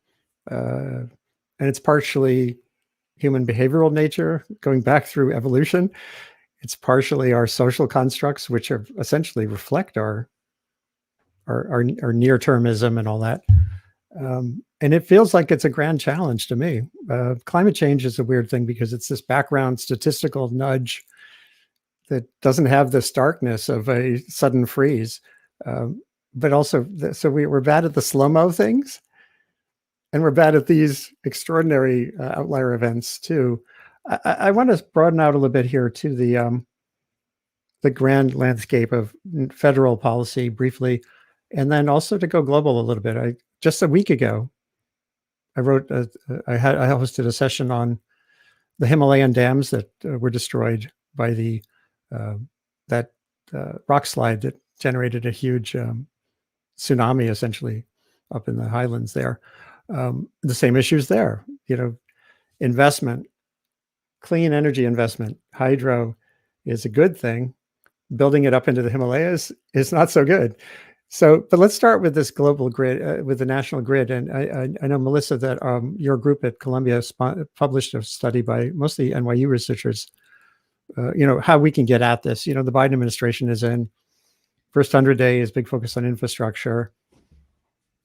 And it's partially human behavioral nature, going back through evolution. It's partially our social constructs, which are essentially reflect our near-termism and all that. And it feels like it's a grand challenge to me. Climate change is a weird thing because it's this background statistical nudge that doesn't have the starkness of a sudden freeze. But also, so we're bad at the slow-mo things, and we're bad at these extraordinary outlier events too. I want to broaden out a little bit here to the grand landscape of federal policy briefly, and then also to go global a little bit. Just a week ago, I hosted a session on the Himalayan dams that were destroyed by that rock slide that generated a huge tsunami, essentially, up in the highlands there. The same issues there, investment, clean energy investment. Hydro is a good thing. Building it up into the Himalayas is not so good. So, but let's start with this global grid, with the national grid. And I know, Melissa, that your group at Columbia published a study by mostly NYU researchers, how we can get at this. The Biden administration is in first 100 days, big focus on infrastructure.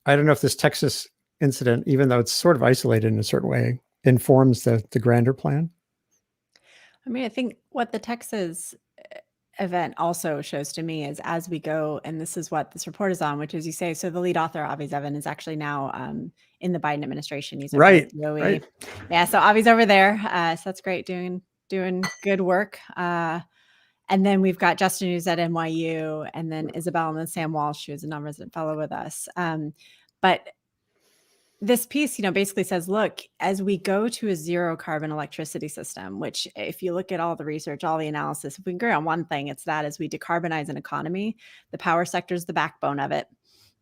I don't know if this Texas incident, even though it's sort of isolated in a certain way, informs the grander plan. I mean, I think what the Texas event also shows to me is as we go, and this is what this report is on, which is, you say, so the lead author, Avi Zevin, is actually now in the Biden administration. He's right. Yeah, so Avi's over there. So that's great, doing good work. And then we've got Justin, who's at NYU, and then Isabel and then Sam Walsh, who's a non-resident fellow with us. But this piece, basically says, look, as we go to a zero carbon electricity system, which if you look at all the research, all the analysis, if we agree on one thing, it's that as we decarbonize an economy, the power sector is the backbone of it.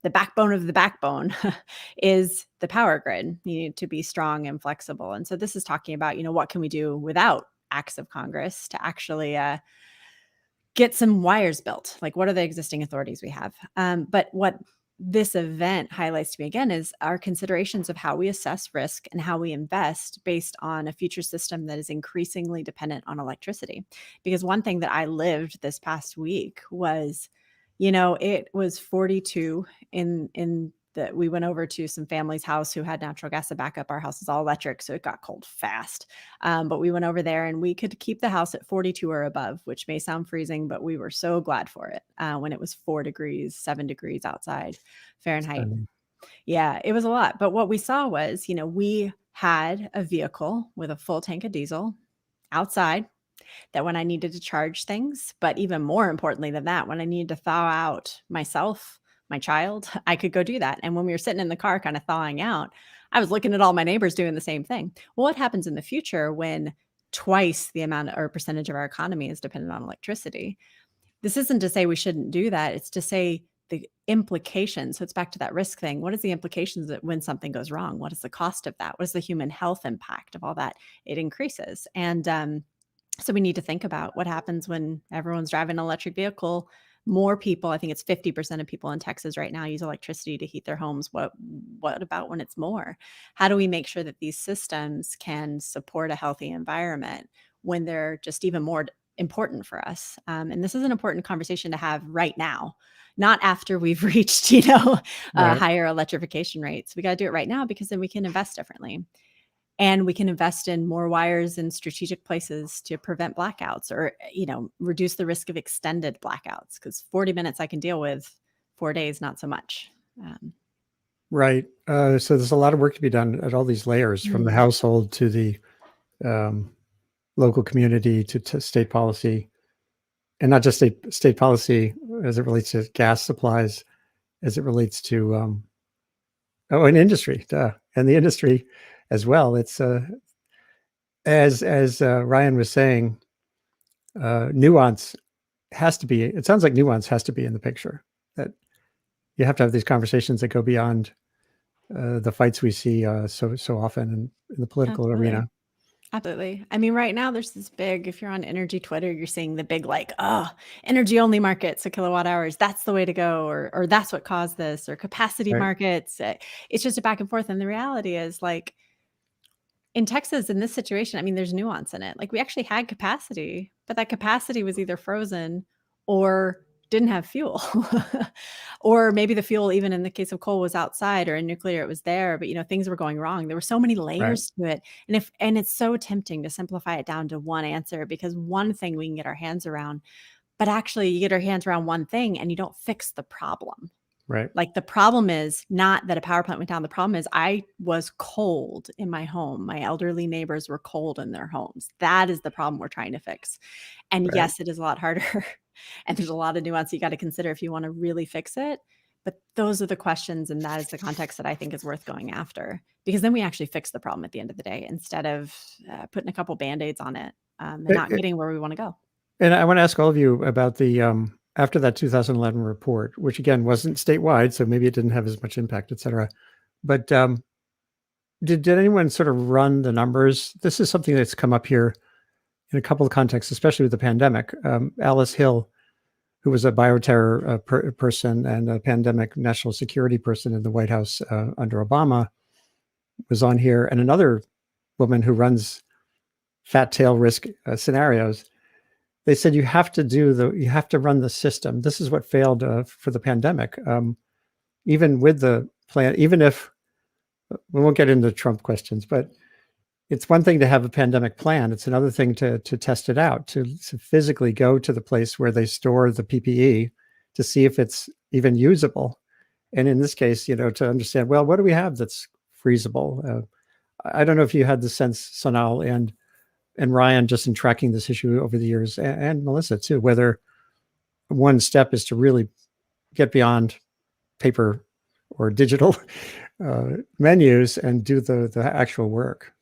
The backbone of the backbone is the power grid. You need to be strong and flexible. And so this is talking about, what can we do without acts of Congress to actually get some wires built? Like, what are the existing authorities we have? But what this event highlights to me again is our considerations of how we assess risk and how we invest based on a future system that is increasingly dependent on electricity. Because one thing that I lived this past week was, it was 42 we went over to some family's house who had natural gas to back up. Our house is all electric, so it got cold fast. But we went over there and we could keep the house at 42 or above, which may sound freezing, but we were so glad for it when it was 4 degrees, 7 degrees outside Fahrenheit. Yeah, it was a lot. But what we saw was, we had a vehicle with a full tank of diesel outside that when I needed to charge things, but even more importantly than that, when I needed to thaw out myself, my child, I could go do that. And when we were sitting in the car kind of thawing out, I was looking at all my neighbors doing the same thing. Well, what happens in the future when twice the amount or percentage of our economy is dependent on electricity? This isn't to say we shouldn't do that. It's to say the implications. So it's back to that risk thing. What is the implications that when something goes wrong? What is the cost of that? What is the human health impact of all that? It increases. And so we need to think about what happens when everyone's driving an electric vehicle. More people, I think it's 50% of people in Texas right now use electricity to heat their homes. What about when it's more? How do we make sure that these systems can support a healthy environment when they're just even more important for us? And this is an important conversation to have right now, not after we've reached, higher electrification rates. We got to do it right now because then we can invest differently. And we can invest in more wires in strategic places to prevent blackouts or, reduce the risk of extended blackouts, because 40 minutes I can deal with, 4 days, not so much. Right. So there's a lot of work to be done at all these layers, from the household to the local community to state policy, and not just state policy as it relates to gas supplies, as it relates to, an industry, and the industry as well. It's as Ryan was saying, nuance has to be. It sounds like nuance has to be in the picture. That you have to have these conversations that go beyond the fights we see so often in the political arena. Absolutely. I mean, right now there's this big, if you're on energy Twitter, you're seeing the big like, oh, energy only markets, a kilowatt hours, that's the way to go, or that's what caused this, or capacity markets. It's just a back and forth. And the reality is, like, in Texas, in this situation, I mean, there's nuance in it. Like, we actually had capacity, but that capacity was either frozen or didn't have fuel. Or maybe the fuel, even in the case of coal, was outside, or in nuclear it was there, but things were going wrong. There were so many layers to it. And it's so tempting to simplify it down to one answer, because one thing we can get our hands around, but actually you get our hands around one thing and you don't fix the problem. Right. Like, the problem is not that a power plant went down. The problem is I was cold in my home. My elderly neighbors were cold in their homes. That is the problem we're trying to fix. And yes, it is a lot harder. And there's a lot of nuance you got to consider if you want to really fix it. But those are the questions, and that is the context that I think is worth going after, because then we actually fix the problem at the end of the day, instead of putting a couple Band-Aids on it and not getting where we want to go. And I want to ask all of you about the after that 2011 report, which again wasn't statewide, so maybe it didn't have as much impact, et cetera. But did anyone sort of run the numbers? This is something that's come up here in a couple of contexts, especially with the pandemic. Alice Hill, who was a bioterror person and a pandemic national security person in the White House under Obama, was on here, and another woman who runs fat tail risk scenarios. They said you have to run the system. This is what failed for the pandemic. Even with the plan, even if we won't get into Trump questions, but it's one thing to have a pandemic plan. It's another thing to test it out, to physically go to the place where they store the PPE to see if it's even usable. And in this case, to understand, well, what do we have that's freezable? I don't know if you had the sense, Sonal and Ryan, just in tracking this issue over the years, and Melissa too, whether one step is to really get beyond paper or digital menus and do the actual work.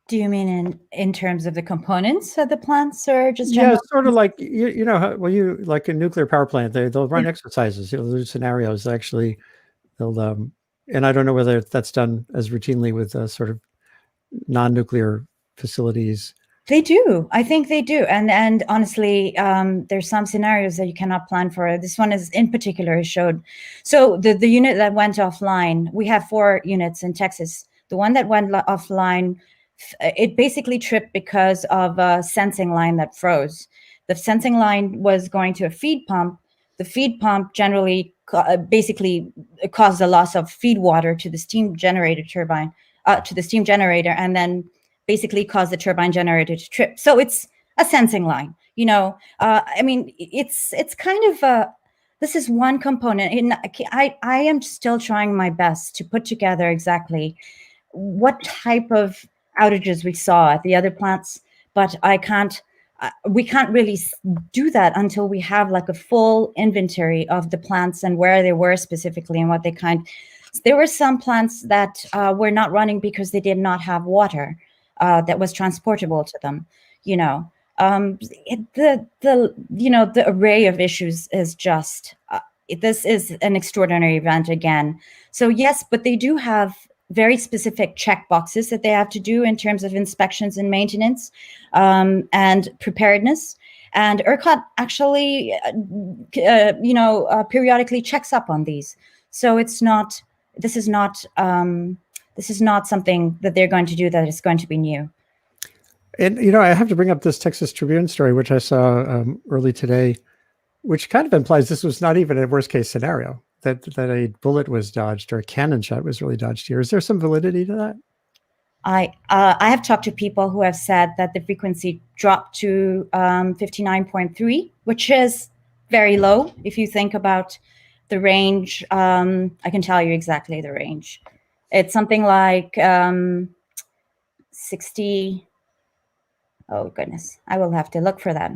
Do you mean in terms of the components of the plants, or just general? Yeah, sort of like you like a nuclear power plant, they'll run exercises, they'll do scenarios. Actually, they'll and I don't know whether that's done as routinely with sort of non-nuclear facilities. They do. I think they do. And honestly, there's some scenarios that you cannot plan for. This one is in particular showed. So the unit that went offline, we have 4 units in Texas. The one that went offline, it basically tripped because of a sensing line that froze. The sensing line was going to a feed pump. The feed pump generally basically caused a loss of feed water to the steam generator turbine. To the steam generator, and then basically cause the turbine generator to trip. So it's a sensing line, I mean, it's kind of this is one component. And I am still trying my best to put together exactly what type of outages we saw at the other plants, but we can't really do that until we have like a full inventory of the plants and where they were specifically and what they There were some plants that were not running because they did not have water that was transportable to them. The array of issues is just this is an extraordinary event again. So yes, but they do have very specific check boxes that they have to do in terms of inspections and maintenance and preparedness. And ERCOT actually, periodically checks up on these. So this is not something that they're going to do that is going to be new. And I have to bring up this Texas Tribune story, which I saw early today, which kind of implies this was not even a worst case scenario, that a bullet was dodged or a cannon shot was really dodged here. Is there some validity to that? I have talked to people who have said that the frequency dropped to 59.3, which is very low if you think about the range. I can tell you exactly the range. It's something like 60. Oh goodness, I will have to look for that.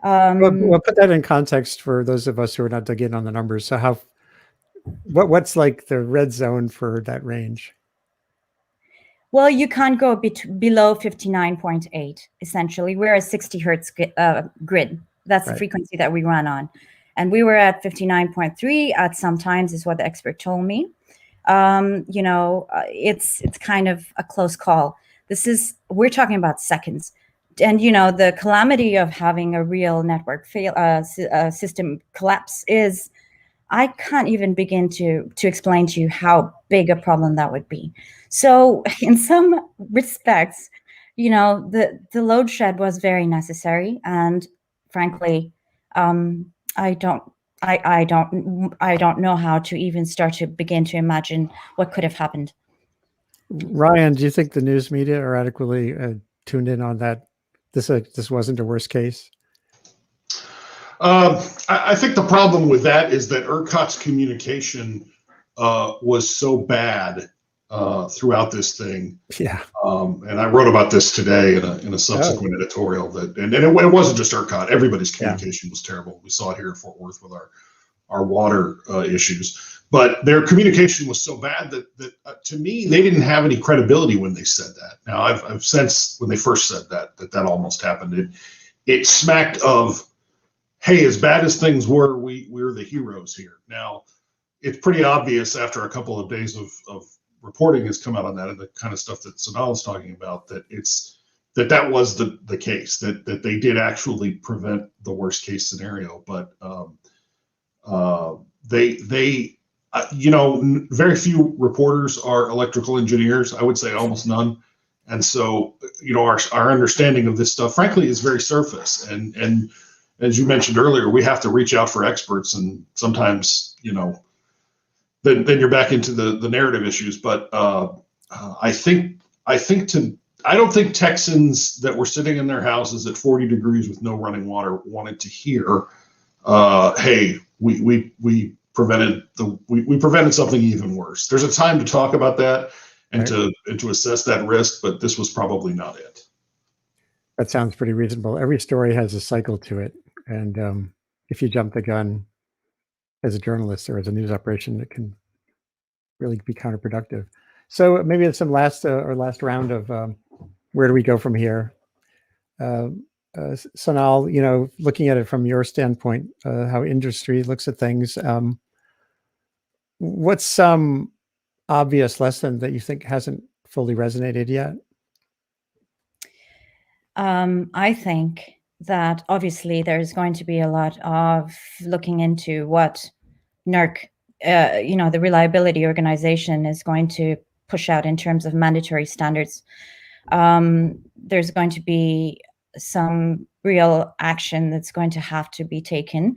We'll put that in context for those of us who are not dug in on the numbers. So what's like the red zone for that range? Well, you can't go below 59.8. Essentially, we're a 60 hertz grid. That's the Right. frequency that we run on, and we were at 59.3 at some times, is what the expert told me. It's kind of a close call. We're talking about seconds, and the calamity of having a real network system collapse is, I can't even begin to explain to you how big a problem that would be. So in some respects, the load shed was very necessary, and frankly, I don't know how to even start to begin to imagine what could have happened. Ryan, do you think the news media are adequately tuned in on that? This wasn't a worst case. I think the problem with that is that ERCOT's communication was so bad throughout this thing. Yeah. And I wrote about this today in a subsequent editorial and it wasn't just ERCOT. Everybody's communication was terrible. We saw it here in Fort Worth with our water issues. But their communication was so bad that to me, they didn't have any credibility when they said that. Now, I've sensed when they first said that almost happened. It smacked of, hey, as bad as things were, we're the heroes here. Now, it's pretty obvious after a couple of days of reporting has come out on that and the kind of stuff that Sonal is talking about, that that was the case, that they did actually prevent the worst case scenario. But very few reporters are electrical engineers. I would say almost none. And so, our understanding of this stuff, frankly, is very surface. And as you mentioned earlier, we have to reach out for experts, and sometimes, then you're back into the narrative issues. But I don't think Texans that were sitting in their houses at 40 degrees with no running water wanted to hear, hey, we prevented something even worse. There's a time to talk about that and to assess that risk, but this was probably not it. That sounds pretty reasonable. Every story has a cycle to it, and if you jump the gun as a journalist or as a news operation, it can really be counterproductive. So maybe it's some last round of where do we go from here? Sonal, looking at it from your standpoint, how industry looks at things, what's some obvious lesson that you think hasn't fully resonated yet? I think that obviously there's going to be a lot of looking into what NERC, the reliability organization, is going to push out in terms of mandatory standards. There's going to be some real action that's going to have to be taken.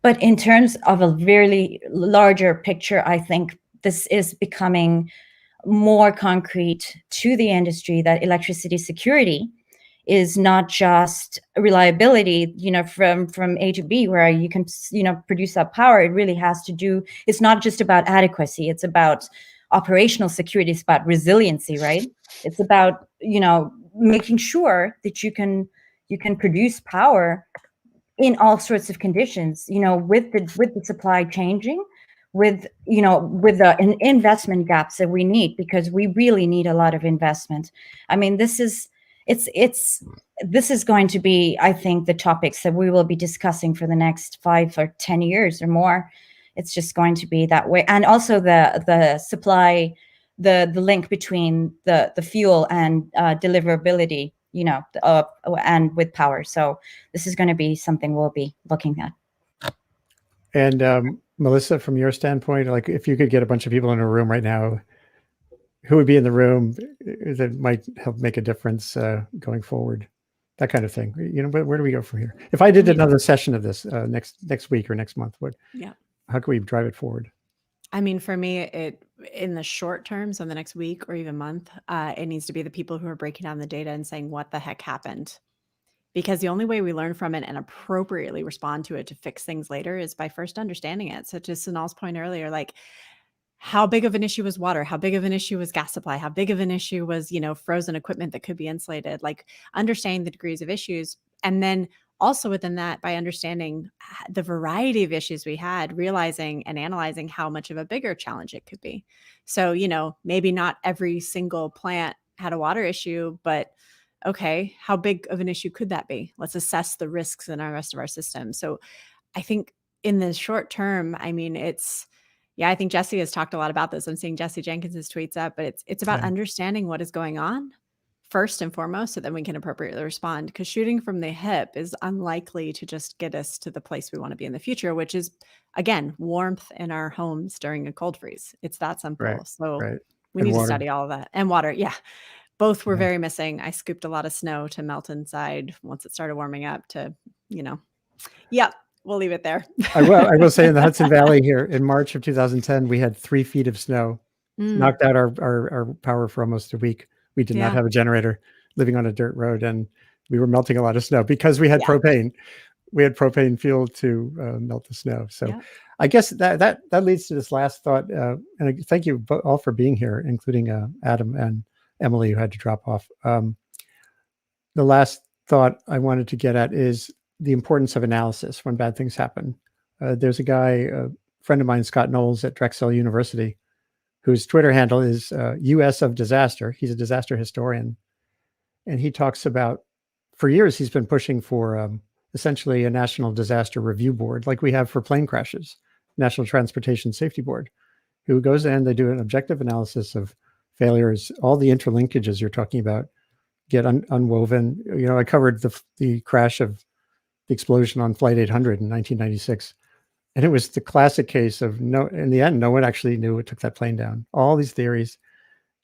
But in terms of a very larger picture, I think this is becoming more concrete to the industry that electricity security is not just reliability, from A to B, where you can, produce that power. It really has to do, it's not just about adequacy. It's about operational security. It's about resiliency, right? It's about, making sure that you can produce power in all sorts of conditions, with the supply changing, with the investment gaps that we need, because we really need a lot of investment. I mean, this is going to be, I think, the topics that we will be discussing for the next 5 or 10 years or more. It's just going to be that way. And also the supply, the link between the fuel and deliverability, and with power. So this is going to be something we'll be looking at. And Melissa, from your standpoint, like if you could get a bunch of people in a room right now, who would be in the room that might help make a difference going forward? That kind of thing. But where do we go from here? If I did another session of this next week or next month, how can we drive it forward? I mean, for me, in the short term, so in the next week or even month, it needs to be the people who are breaking down the data and saying what the heck happened. Because the only way we learn from it and appropriately respond to it to fix things later is by first understanding it. So to Sonal's point earlier, like, how big of an issue was water? How big of an issue was gas supply? How big of an issue was, frozen equipment that could be insulated? Like, understanding the degrees of issues. And then also within that, by understanding the variety of issues we had, realizing and analyzing how much of a bigger challenge it could be. So, maybe not every single plant had a water issue, but okay, how big of an issue could that be? Let's assess the risks in our rest of our system. So I think in the short term, I mean, I think Jesse has talked a lot about this. I'm seeing Jesse Jenkins's tweets up, but it's about understanding what is going on first and foremost, so that we can appropriately respond, because shooting from the hip is unlikely to just get us to the place we want to be in the future, which is, again, warmth in our homes during a cold freeze. It's that simple. So we need to study all of that. And water. Yeah. Both were very missing. I scooped a lot of snow to melt inside once it started warming up to, we'll leave it there. I will say in the Hudson Valley here in March of 2010, we had 3 feet of snow, knocked out our power for almost a week. We did not have a generator, living on a dirt road, and we were melting a lot of snow because we had propane. We had propane fuel to melt the snow. So I guess that leads to this last thought. And thank you all for being here, including Adam and Emily, who had to drop off. The last thought I wanted to get at is the importance of analysis when bad things happen. There's a guy, a friend of mine, Scott Knowles at Drexel University, whose Twitter handle is US of Disaster. He's a disaster historian. And he talks about, for years, he's been pushing for essentially a national disaster review board, like we have for plane crashes, National Transportation Safety Board, who goes in, they do an objective analysis of failures, all the interlinkages you're talking about get unwoven. I covered the crash of the explosion on Flight 800 in 1996. And it was the classic case of in the end, no one actually knew what took that plane down. All these theories.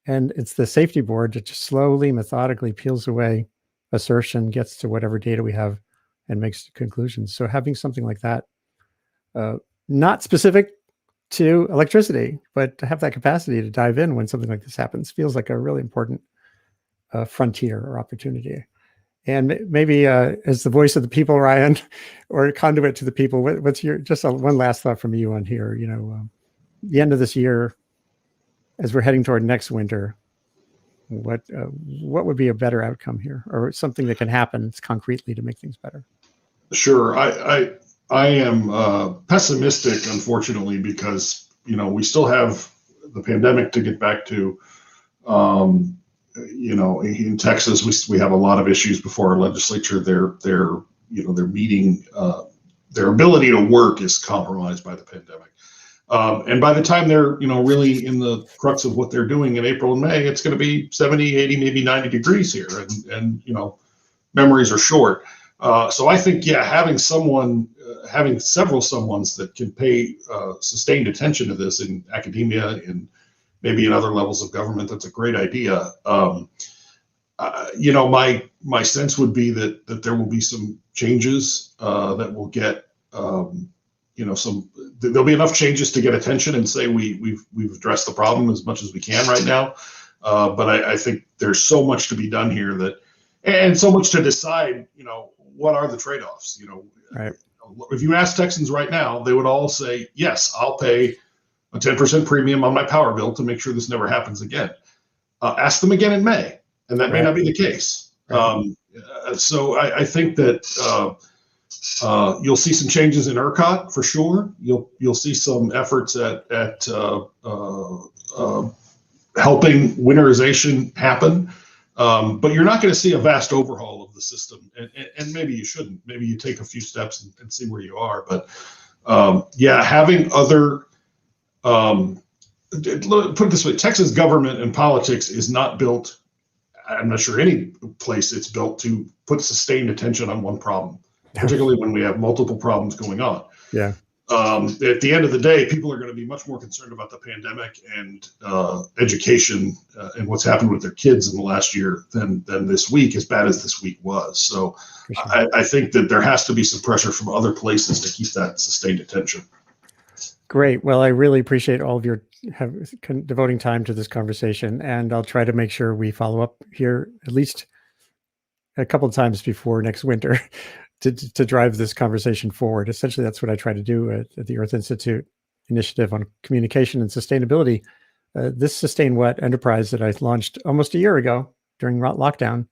And it's the safety board that just slowly, methodically peels away assertion, gets to whatever data we have, and makes conclusions. So having something like that, not specific to electricity, but to have that capacity to dive in when something like this happens, feels like a really important frontier or opportunity. And maybe as the voice of the people, Ryan, or a conduit to the people, what's your one last thought from you on here? The end of this year, as we're heading toward next winter, what would be a better outcome here, or something that can happen concretely to make things better? Sure, I am pessimistic, unfortunately, because we still have the pandemic to get back to. In Texas, we have a lot of issues before our legislature. Their meeting, their ability to work is compromised by the pandemic. And by the time they're, really in the crux of what they're doing in April and May, it's going to be 70, 80, maybe 90 degrees here. And memories are short. So I think, having several someones that can pay sustained attention to this in academia and maybe in other levels of government, that's a great idea. My sense would be that there will be some changes that will get, there'll be enough changes to get attention and say we've addressed the problem as much as we can right now. But I think there's so much to be done here and so much to decide, what are the trade-offs? Right. If you ask Texans right now, they would all say, yes, I'll pay a 10% premium on my power bill to make sure this never happens again. Ask them again in May, and that may not be the case. Right. So I think that you'll see some changes in ERCOT for sure. You'll see some efforts at helping winterization happen, but you're not going to see a vast overhaul of the system. And maybe you shouldn't. Maybe you take a few steps and see where you are. But having other put it this way, Texas government and politics is not built, I'm not sure any place it's built to put sustained attention on one problem, particularly when we have multiple problems going on. Yeah. At the end of the day, people are going to be much more concerned about the pandemic and education and what's happened with their kids in the last year than this week, as bad as this week was. So sure. I think that there has to be some pressure from other places to keep that sustained attention. Great. Well, I really appreciate all of your devoting time to this conversation, and I'll try to make sure we follow up here at least a couple of times before next winter to drive this conversation forward. Essentially, that's what I try to do at the Earth Institute Initiative on Communication and Sustainability. This Sustain What enterprise that I launched almost a year ago during lockdown.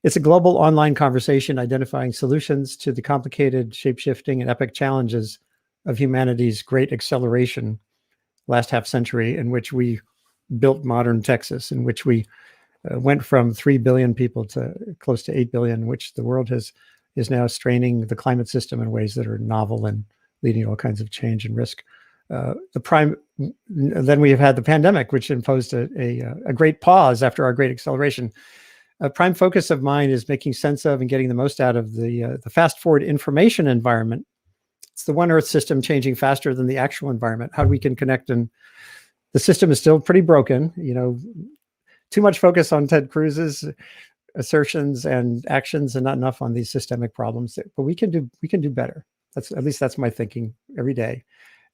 It's a global online conversation identifying solutions to the complicated, shape-shifting, and epic challenges of humanity's great acceleration last half century, in which we built modern Texas, in which we went from 3 billion people to close to 8 billion, which the world is now straining the climate system in ways that are novel and leading to all kinds of change and risk. Then we have had the pandemic, which imposed a great pause after our great acceleration. A prime focus of mine is making sense of and getting the most out of the fast forward information environment. It's the one Earth system changing faster than the actual environment. How we can connect, and the system is still pretty broken. Too much focus on Ted Cruz's assertions and actions, and not enough on these systemic problems. But we can do better. That's my thinking every day.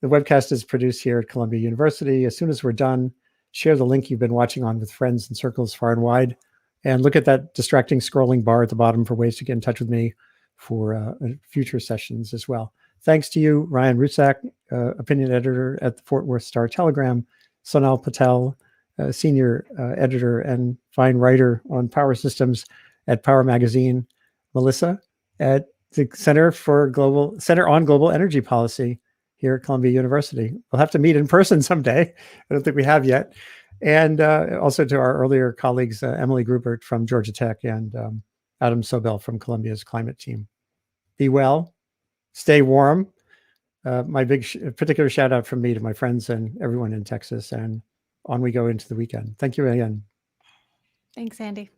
The webcast is produced here at Columbia University. As soon as we're done, share the link you've been watching on with friends and circles far and wide, and look at that distracting scrolling bar at the bottom for ways to get in touch with me for future sessions as well. Thanks to you, Ryan Rusak, opinion editor at the Fort Worth Star-Telegram, Sonal Patel, senior editor and fine writer on power systems at Power Magazine, Melissa at the Center on Global Energy Policy here at Columbia University. We'll have to meet in person someday. I don't think we have yet. And also to our earlier colleagues, Emily Grubert from Georgia Tech and Adam Sobel from Columbia's climate team. Be well, stay warm. My big particular shout out from me to my friends and everyone in Texas, and on we go into the weekend. Thank you again. Thanks, Andy.